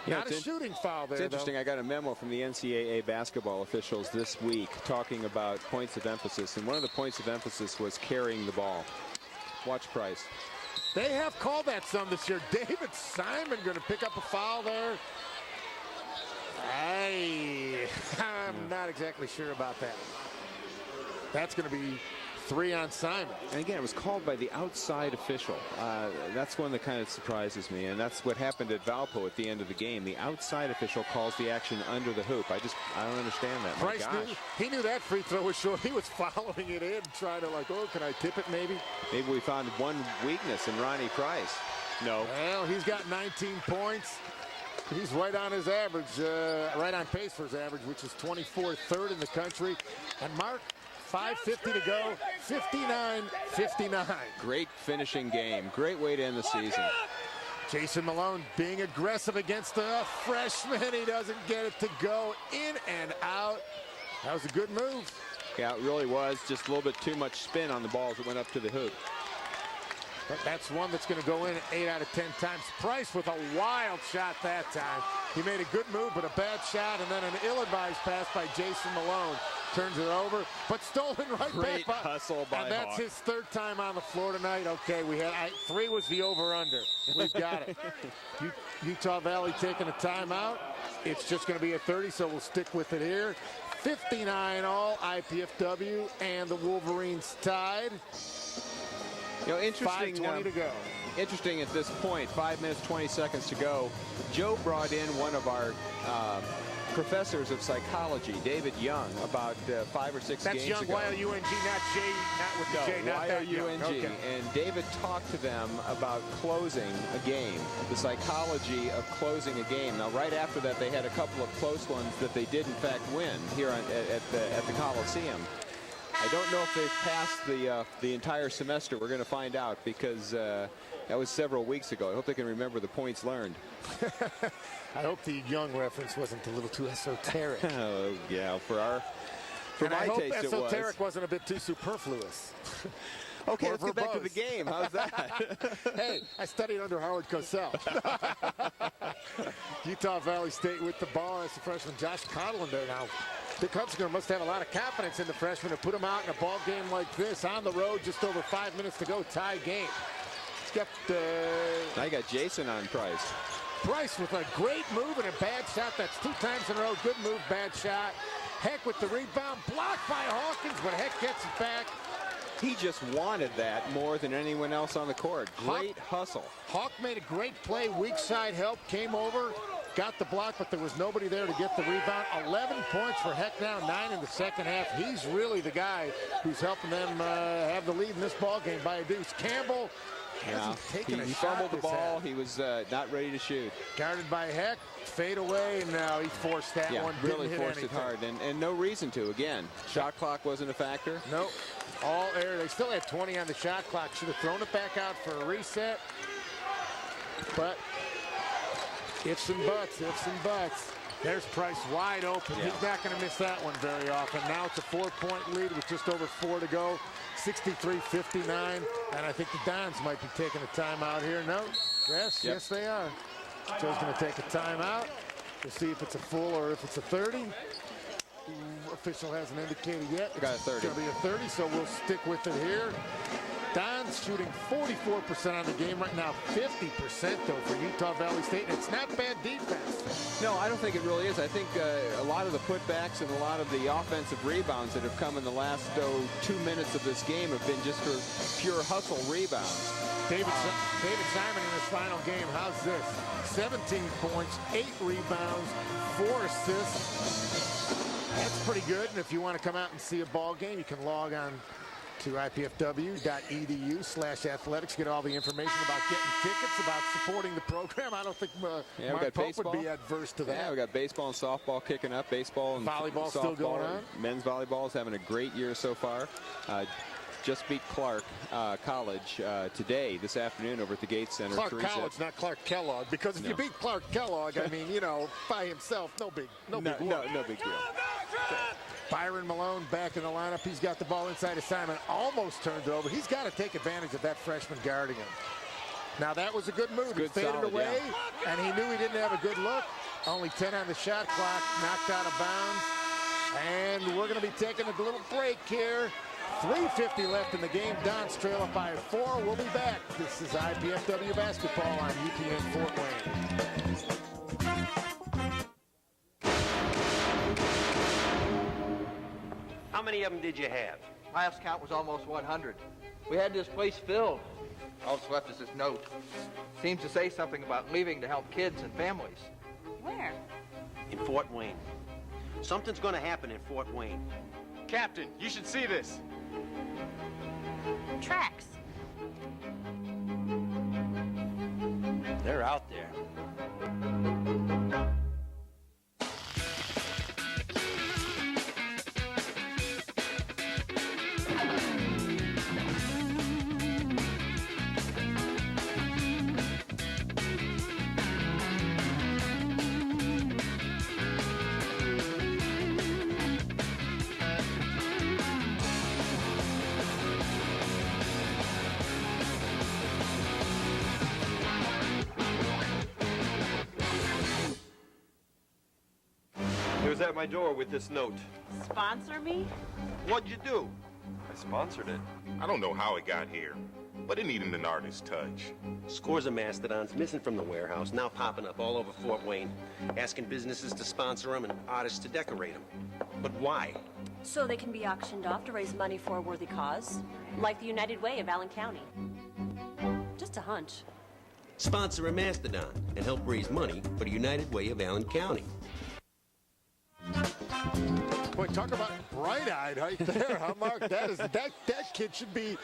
Not a shooting foul there, It's interesting. though. I got a memo from the NCAA basketball officials this week talking about points of emphasis, and one of the points of emphasis was carrying the ball. Watch Price. They have called that some this year. David Simon going to pick up a foul there. I'm not exactly sure about that. That's going to be 3 on Simon. And again, it was called by the outside official. That's one that kind of surprises me, and that's what happened at Valpo at the end of the game. The outside official calls the action under the hoop. I don't understand that. Price he knew that free throw was short. He was following it in, trying to like, oh, can I tip it maybe? Maybe we found one weakness in Ronnie Price. No. Well, he's got 19 points. He's right on his average, right on pace for his average, which is 24th, 3rd in the country. And Mark, 5:50 to go, 59-59. Great finishing game. Great way to end the season. Jason Malone being aggressive against the freshman. He doesn't get it to go. In and out. That was a good move. Yeah, it really was. Just a little bit too much spin on the ball as it went up to the hoop. But that's one that's going to go in 8 out of 10 times. Price with a wild shot that time. He made a good move, but a bad shot, and then an ill-advised pass by Jason Malone. Turns it over, but stolen right Great back. Hustle by and that's Hawk. his 3rd time on the floor tonight. Okay, we had 3 was the over-under. We've got it. Utah Valley taking a timeout. It's just going to be a 30, so we'll stick with it here. 59 all, IPFW, and the Wolverines tied. You know, interesting. 5:20 to go. Interesting at this point, 5 minutes, 20 seconds to go. Joe brought in one of our professors of psychology, David Young, about 5 or 6 That's games Young, ago. Y-O-U-N-G, not J, not with the J, not that Young. Y-O-U-N-G. Okay. And David talked to them about closing a game, the psychology of closing a game. Now, right after that, they had a couple of close ones that they did, in fact, win here at the Coliseum. I don't know if they've passed the entire semester. We're going to find out, because that was several weeks ago. I hope they can remember the points learned. I hope the Young reference wasn't a little too esoteric. Oh, yeah, for my I hope taste, esoteric wasn't a bit too superfluous. Okay, Or let's get back to the verbose. game. How's that? Hey, I studied under Howard Cosell. Utah Valley State with the ball as the freshman Josh Coughlin there now. Dick Hunsinger must have a lot of confidence in the freshman to put him out in a ball game like this on the road. Just over 5 minutes to go, tie game. He's got Now you got Jason on Price. Price with a great move and a bad shot. That's 2 times in a row. Good move, bad shot. Heck with the rebound, blocked by Hawkins, but Heck gets it back. He just wanted that more than anyone else on the court. Great hustle. Hawk made a great play. Weak side help, came over, got the block, but there was nobody there to get the rebound. 11 points for Heck now, 9 in the second half. He's really the guy who's helping them have the lead in this ball game by a deuce. Campbell hasn't taken a he shot fumbled the this ball. half. He was not ready to shoot. Guarded by Heck, fade away, and now he forced that Yeah, one. really Didn't hit forced anything. it hard, and no reason to. Again, shot clock wasn't a factor. Nope. All air. They still had 20 on the shot clock. Should have thrown it back out for a reset. But ifs and buts, ifs and buts. There's Price wide open. Yeah. He's not going to miss that one very often. Now it's a 4-point lead with just over 4 to go. 63-59. And I think the Dons might be taking a timeout here. No? Yes, Yep. yes they are. Joe's going to take a timeout. We'll see if it's a full or if it's a 30. Official hasn't indicated yet. Got a 30. It's going to be a 30, so we'll stick with it here. Dons shooting 44% on the game right now, 50% though for Utah Valley State. And it's not bad defense. No, I don't think it really is. I think a lot of the putbacks and a lot of the offensive rebounds that have come in the last 2 minutes of this game have been just for pure hustle rebounds. David Simon in his final game, how's this? 17 points, 8 rebounds, 4 assists. That's pretty good. And if you want to come out and see a ball game, you can log on to ipfw.edu/athletics. Get all the information about getting tickets, about supporting the program. I don't think Mark Pope would be adverse to that. Yeah, we got baseball and softball kicking up. Baseball and volleyball softball, still going on. Men's volleyball is having a great year so far. Just beat Clark College today, this afternoon, over at the Gates Center. Clark College, not Clark Kellogg, because if you beat Clark Kellogg, I mean, you know, by himself, no big deal. No big deal. Byron Malone back in the lineup. He's got the ball inside of Simon, almost turned over. He's got to take advantage of that freshman guarding him. Now, that was a good move. He faded away, and he knew he didn't have a good look. Only 10 on the shot clock, knocked out of bounds. And we're going to be taking a little break here. 3:50 left in the game. Dons trail up by 4. We'll be back. This is IPFW basketball on UPN Fort Wayne. How many of them did you have? Last count was almost 100. We had this place filled. All that's left is this note. Seems to say something about leaving to help kids and families. Where? In Fort Wayne. Something's going to happen in Fort Wayne. Captain, you should see this. Tracks. They're out there. He was at my door with this note. Sponsor me? What'd you do? I sponsored it. I don't know how it got here, but it needed an artist's touch. Scores of Mastodons missing from the warehouse, now popping up all over Fort Wayne, asking businesses to sponsor them and artists to decorate them. But why? So they can be auctioned off to raise money for a worthy cause, like the United Way of Allen County. Just a hunch. Sponsor a Mastodon and help raise money for the United Way of Allen County. Boy, talk about bright-eyed right there, huh, Mark? That kid should be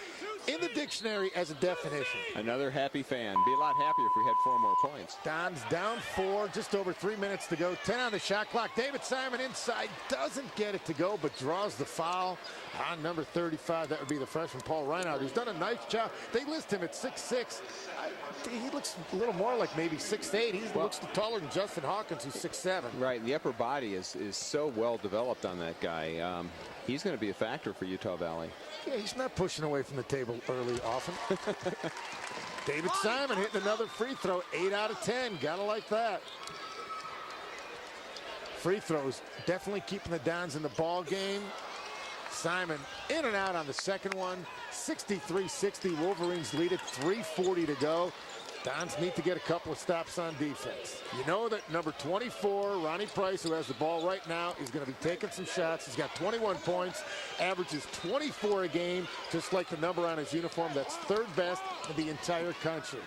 in the dictionary as a definition. Another happy fan. Be a lot happier if we had 4 more points. Dons down 4, just over 3 minutes to go. 10 on the shot clock. David Simon inside, doesn't get it to go, but draws the foul on number 35. That would be the freshman, Paul Reinhardt, who's done a nice job. They list him at 6'6". He looks a little more like maybe 6'8". He looks taller than Justin Hawkins, who's 6'7". Right, and the upper body is so well developed on that guy. He's going to be a factor for Utah Valley. Yeah, he's not pushing away from the table early often. David Simon hitting another free throw, 8 out of 10. Gotta like that. Free throws definitely keeping the Dons in the ball game. Simon in and out on the second one. 63-60. Wolverines lead it. 3:40 to go. Dons need to get a couple of stops on defense. You know that number 24, Ronnie Price, who has the ball right now, is going to be taking some shots. He's got 21 points, averages 24 a game, just like the number on his uniform. That's 3rd best in the entire country.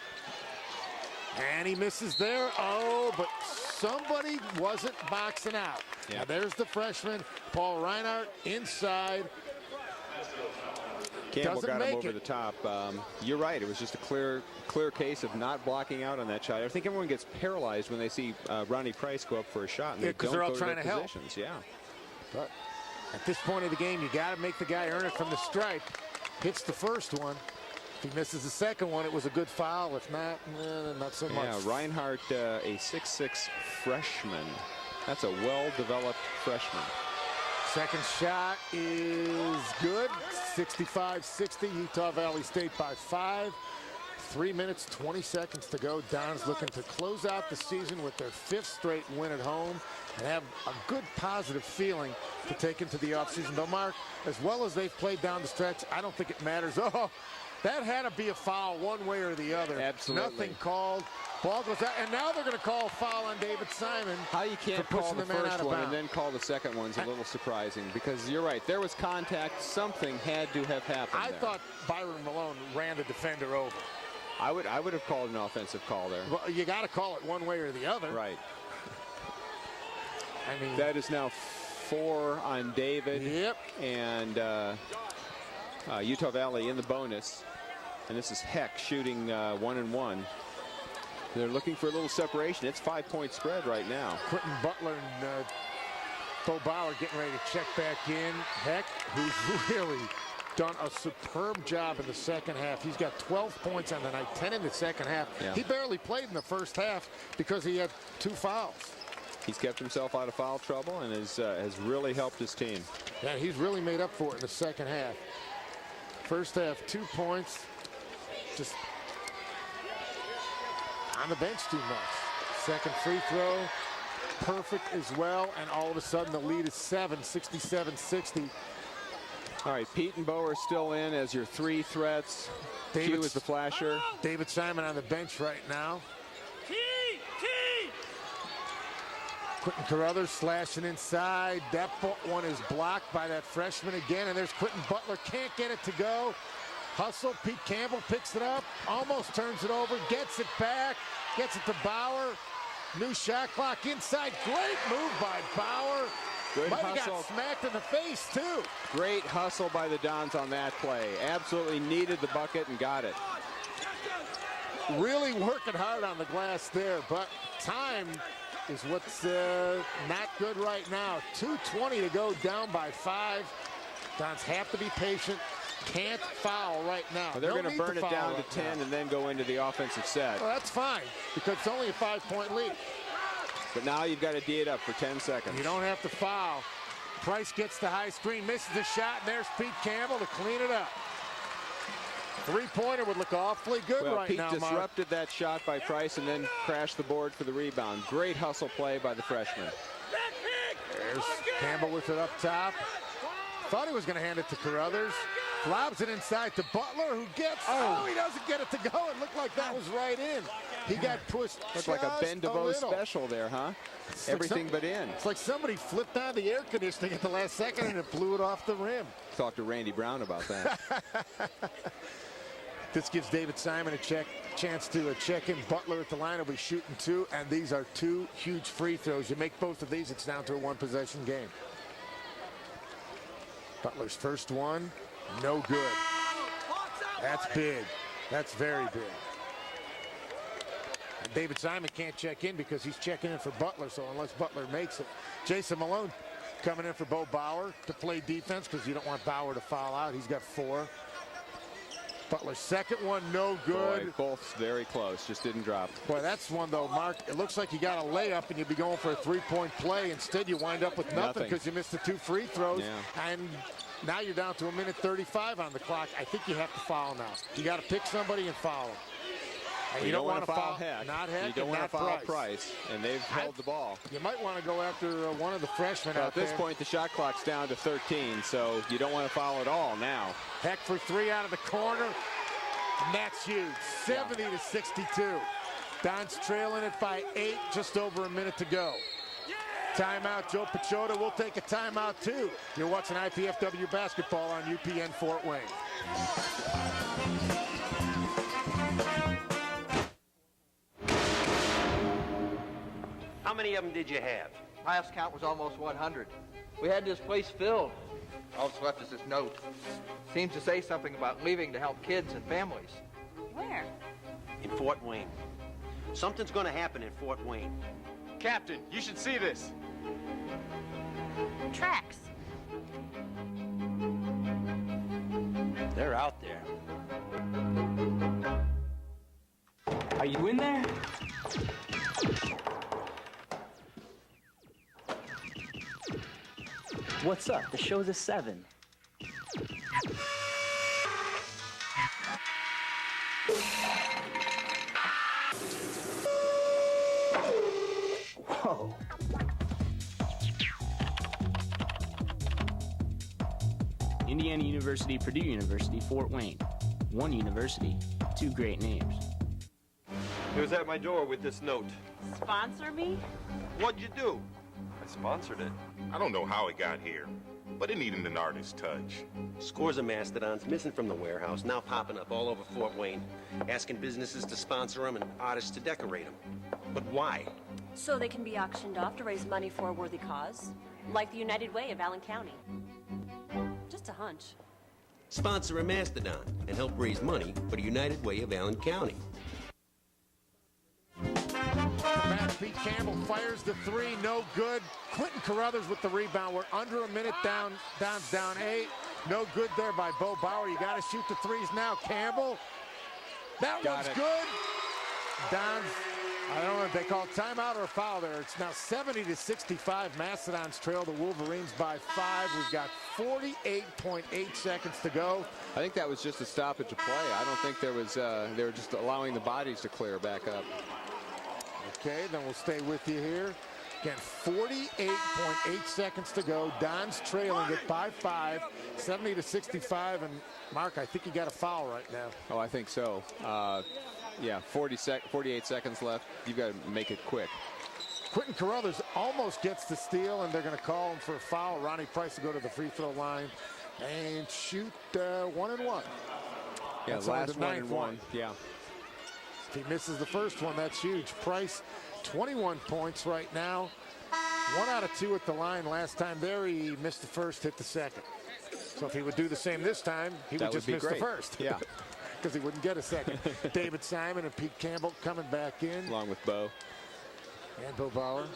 And he misses there. Oh, but somebody wasn't boxing out. Yeah. Now there's the freshman, Paul Reinhardt, inside. Campbell got him over the top. You're right. It was just a clear case of not blocking out on that shot. I think everyone gets paralyzed when they see Ronnie Price go up for a shot. And because they're all trying to help. Yeah. But at this point of the game, you got to make the guy earn it from the stripe. Hits the first one. If he misses the second one, it was a good foul. If not, not so much. Yeah, Reinhardt, a 6'6" freshman. That's a well-developed freshman. Second shot is good. 65-60. Utah Valley State by 5. 3 minutes, 20 seconds to go. Dons looking to close out the season with their 5th straight win at home and have a good positive feeling to take into the offseason. Though, Mark, as well as they've played down the stretch, I don't think it matters. Oh, that had to be a foul one way or the other. Absolutely. Nothing called. Ball goes out, and now they're going to call a foul on David Simon. How you can't call the first one and then call the second one's a little surprising, because you're right. There was contact. Something had to have happened I there. thought Byron Malone ran the defender over. I would have called an offensive call there. Well, you got to call it one way or the other. Right. I mean, that is now 4 on David. Yep. And Utah Valley in the bonus. And this is Heck shooting 1-1. They're looking for a little separation. It's 5-point spread right now. Quentin Butler and Bo Bauer getting ready to check back in. Heck, who's really done a superb job in the second half. He's got 12 points on the night, 10 in the second half. Yeah. He barely played in the first half because he had 2 fouls. He's kept himself out of foul trouble and has really helped his team. Yeah, he's really made up for it in the second half. First half, 2 points. Just on the bench too much. Second free throw, perfect as well, and all of a sudden the lead is 7, 67-60. All right, Pete and Bo are still in as your 3 threats. Q is the flasher. David Simon on the bench right now. Quentin Carruthers slashing inside. That one is blocked by that freshman again, and there's Quentin Butler. Can't get it to go. Hustle. Pete Campbell picks it up, almost turns it over, gets it back, gets it to Bauer. New shot clock inside. Great move by Bauer. Good Might have hustle. got smacked in the face, too. Great hustle by the Dons on that play. Absolutely needed the bucket and got it. Really working hard on the glass there, but time is what's not good right now. 2:20 to go, down by 5. Dons have to be patient. Can't foul right now. Well, they're going to burn it down to right 10 now. and then go into the offensive set. Well, that's fine, because it's only a 5-point lead. But now you've got to D it up for 10 seconds. You don't have to foul. Price gets the high screen, misses the shot, and there's Pete Campbell to clean it up. Three-pointer would look awfully good right Pete now, Mark. disrupted that shot by Price and then crashed the board for the rebound. Great hustle play by the freshman. There's Campbell with it up top. Thought he was going to hand it to Carruthers. Lobs it inside to Butler, who gets... Oh, he doesn't get it to go. It looked like that was right in. He got pushed Looked like a Ben DeVoe special there, huh? Everything but in. It's like somebody flipped on the air conditioning at the last second and it blew it off the rim. Talk to Randy Brown about that. This gives David Simon a chance to check in. Butler at the line will be shooting 2, and these are 2 huge free throws. You make both of these, it's down to a 1-possession game. Butler's first one, no good. That's big. That's very big. And David Simon can't check in because he's checking in for Butler, so unless Butler makes it. Jason Malone coming in for Bo Bauer to play defense because you don't want Bauer to foul out. He's got 4. Butler's second one, no good. Boy, both very close, just didn't drop. Boy, that's one, though, Mark. It looks like you got a layup and you'd be going for a 3-point play. Instead, you wind up with nothing because you missed the 2 free throws. Yeah. And now you're down to 1:35 on the clock. I think you have to foul now. You got to pick somebody and foul them. You don't want to foul Heck. Not Heck. You don't want to foul Price. And they've held the ball. You might want to go after one of the freshmen Well, out at this there. point, the shot clock's down to 13, so you don't want to foul at all now. Heck for 3 out of the corner. And that's huge. 70-62. Don's trailing it by 8, just over a minute to go. Timeout, Joe Pachota. We'll take a timeout, too. You're watching IPFW basketball on UPN Fort Wayne. How many of them did you have? Last count was almost 100. We had this place filled. All that's left is this note. Seems to say something about leaving to help kids and families. Where? In Fort Wayne. Something's going to happen in Fort Wayne. Captain, you should see this. Tracks. They're out there. Are you in there? What's up? The show's at 7. Whoa. Indiana University, Purdue University, Fort Wayne. One university, 2 great names. He was at my door with this note. Sponsor me? What'd you do? I sponsored it. I don't know how it got here, but it needed an artist's touch. Scores of Mastodons missing from the warehouse, now popping up all over Fort Wayne, asking businesses to sponsor them and artists to decorate them. But why? So they can be auctioned off to raise money for a worthy cause, like the United Way of Allen County. Just a hunch. Sponsor a Mastodon and help raise money for the United Way of Allen County. Back, Pete Campbell fires the three, no good. Quentin Carruthers with the rebound. We're under a minute down. Don's down 8. No good there by Bo Bauer. You got to shoot the threes now. Campbell. That one's good. Don's, I don't know if they call it timeout or a foul there. It's now 70-65. Mastodons trail the Wolverines by 5. We've got 48.8 seconds to go. I think that was just a stoppage of play. I don't think there was, they were just allowing the bodies to clear back up. Okay, then we'll stay with you here. Again, 48.8 seconds to go. Don's trailing it by 5, 70-65. And Mark, I think you got a foul right now. Oh, I think so. Yeah, 48 seconds left. You've got to make it quick. Quentin Carruthers almost gets the steal, and they're going to call him for a foul. Ronnie Price to go to the free throw line and shoot 1 and 1. Yeah, that's last 1 and 1. Yeah. If he misses the first one, that's huge. Price, 21 points right now. 1 out of 2 at the line. Last time there, he missed the first, hit the second. So if he would do the same this time, he would just miss the first. Yeah. Because he wouldn't get a second. David Simon and Pete Campbell coming back in. Along with Bo. And Bo Bauer.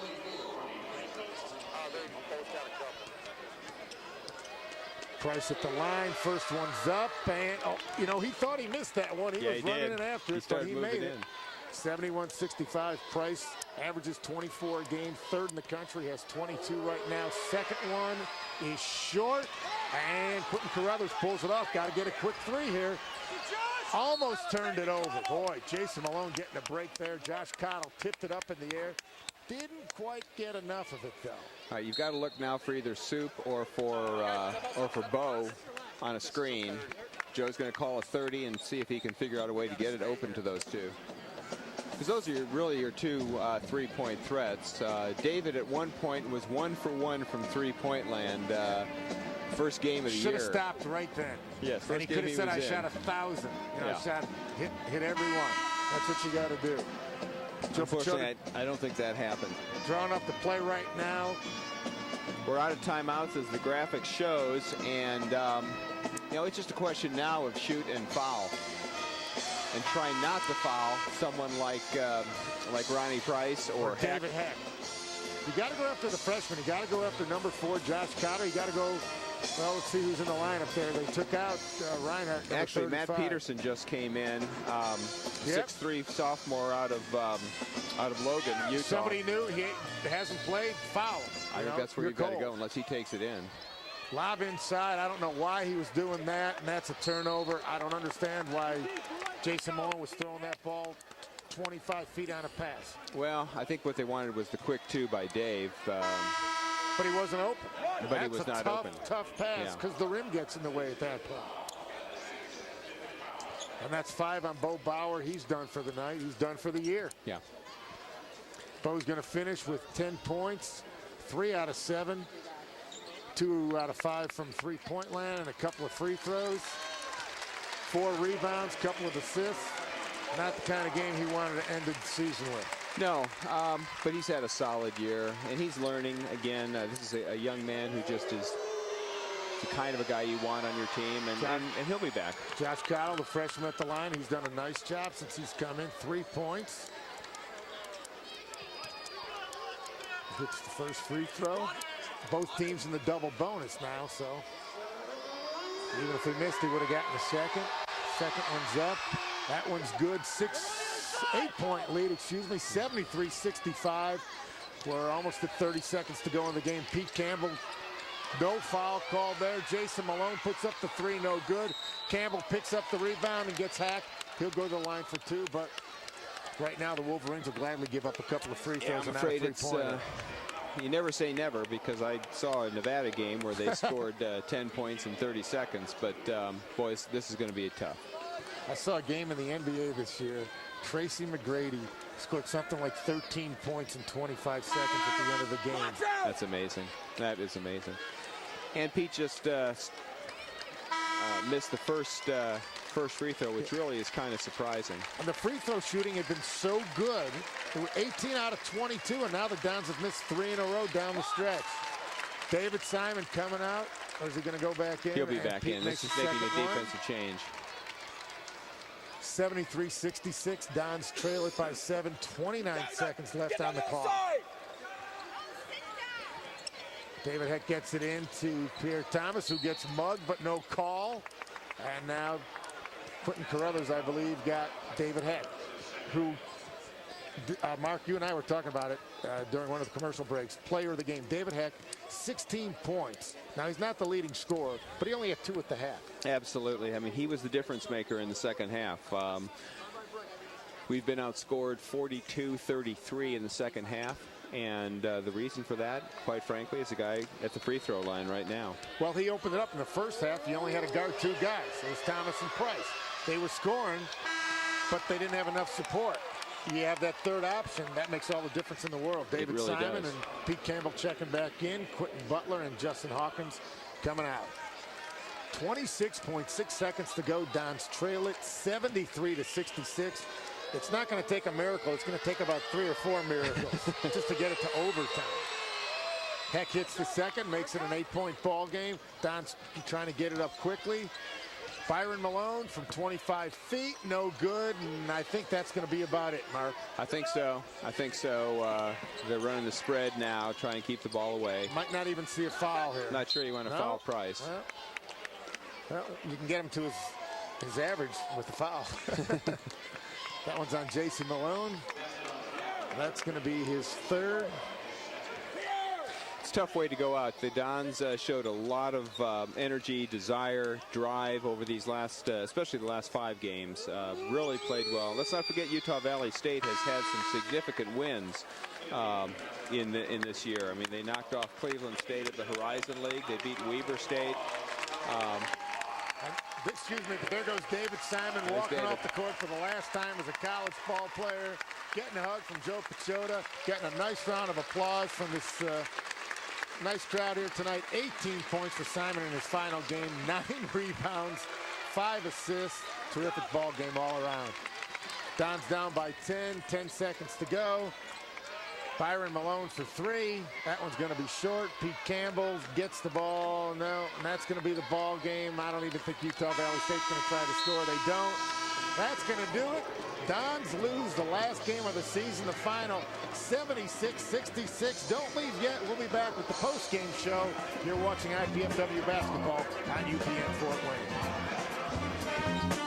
Price at the line. First one's up. And, oh, you know, he thought he missed that one. He was running in after it, but he made it. 71-65. Price averages 24 a game. Third in the country. Has 22 right now. Second one is short. And Quentin Carruthers pulls it off. Got to get a quick three here. Almost turned it over. Boy, Jason Malone getting a break there. Josh Cottle tipped it up in the air. Didn't quite get enough of it, though. All right, you've got to look now for either Soup or for Bo on a screen. Joe's going to call a 30 and see if he can figure out a way to get it open to those two. Because those are really your two three-point threats. David at one point was 1 for 1 from three-point land. First game of the year. Should have stopped right then. Yes, and he could have said, I shot 1,000. You know, shot, hit every one. That's what you got to do. Unfortunately, I don't think that happened. Drawing up the play right now. We're out of timeouts as the graphic shows, and you know, it's just a question now of shoot and foul, and try not to foul someone like Ronnie Price or David Heck. You got to go after the freshman. You got to go after number 4, Josh Cotter. You got to go. Well, let's see who's in the lineup there. They took out Reinhardt. Actually, 35. Matt Peterson just came in, 6'3" sophomore out of Logan, Utah. Somebody new. He hasn't played. Foul. I think that's where you've got to go unless he takes it in. Lob inside. I don't know why he was doing that, and that's a turnover. I don't understand why Jason Malone was throwing that ball 25 feet on a pass. Well, I think what they wanted was the quick 2 by Dave. But he wasn't open. But he was not open. Tough pass because the rim gets in the way at that point. And that's 5 on Bo Bauer. He's done for the night. He's done for the year. Yeah. Bo's going to finish with 10 points, 3 out of 7, 2 out of 5 from three-point land, and a couple of free throws, 4 rebounds, couple of assists. Not the kind of game he wanted to end the season with. No, but he's had a solid year, and he's learning. Again, this is a young man who just is the kind of a guy you want on your team, and he'll be back. Josh Cottle, the freshman at the line, he's done a nice job since he's come in. 3 points. Hits the first free throw. Both teams in the double bonus now, so even if he missed, he would have gotten the second. Second one's up. That one's good. 8-point lead, 73-65. We're almost at 30 seconds to go in the game. Pete Campbell, no foul call there. Jason Malone puts up the 3, no good. Campbell picks up the rebound and gets hacked. He'll go to the line for 2, but right now the Wolverines will gladly give up a couple of free throws. I'm afraid it's, you never say never, because I saw a Nevada game where they scored 10 points in 30 seconds, but boys, this is going to be tough. I saw a game in the NBA this year. Tracy McGrady scored something like 13 points in 25 seconds at the end of the game. That's amazing. That is amazing. And Pete just missed the first free throw, which really is kind of surprising. And the free throw shooting had been so good. They were 18 out of 22, and now the Dons have missed 3 in a row down the stretch. David Simon coming out, or is he going to go back in? He'll be back in. This is making a defensive change. 73-66. Dons trail it by 7. 29 seconds left on the clock. David Heck gets it into Pierre Thomas, who gets mugged, but no call. And now Quentin Carruthers, I believe, got David Heck, who, Mark, you and I were talking about it during one of the commercial breaks. Player of the game, David Heck, 16 points. Now, he's not the leading scorer, but he only had 2 at the half. Absolutely. I mean, he was the difference maker in the second half. We've been outscored 42-33 in the second half. And the reason for that, quite frankly, is a guy at the free throw line right now. Well, he opened it up in the first half. He only had to guard 2 guys. It was Thomas and Price. They were scoring, but they didn't have enough support. You have that third option. That makes all the difference in the world. David really Simon does. and Pete Campbell checking back in. Quentin Butler and Justin Hawkins coming out. 26.6 seconds to go. Dons trail it 73-66. It's not going to take a miracle. It's going to take about 3 or 4 miracles just to get it to overtime. Heck hits the second, makes it an 8-point ball game. Don's trying to get it up quickly. Byron Malone from 25 feet, no good, and I think that's going to be about it, Mark. I think so. They're running the spread now, trying to keep the ball away. Might not even see a foul here. Not sure you want to foul Price. Well, you can get him to his average with the foul. That one's on Jason Malone. That's going to be his 3rd. It's a tough way to go out. The Dons showed a lot of energy, desire, drive over these last, especially the last 5 games. Really played well. Let's not forget Utah Valley State has had some significant wins in this year. I mean, they knocked off Cleveland State at the Horizon League. They beat Weber State. Excuse me, but there goes David Simon walking off the court for the last time as a college ball player, getting a hug from Joe Pachota, getting a nice round of applause from this nice crowd here tonight. 18 points for Simon in his final game, 9 rebounds, 5 assists. Terrific ball game all around. Don's down by 10 seconds to go. Byron Malone for 3. That one's going to be short. Pete Campbell gets the ball. No, and that's going to be the ball game. I don't even think Utah Valley State's going to try to score. They don't. That's going to do it. Dons lose the last game of the season, the final 76-66. Don't leave yet. We'll be back with the post-game show. You're watching IPFW basketball on UPN Fort Wayne.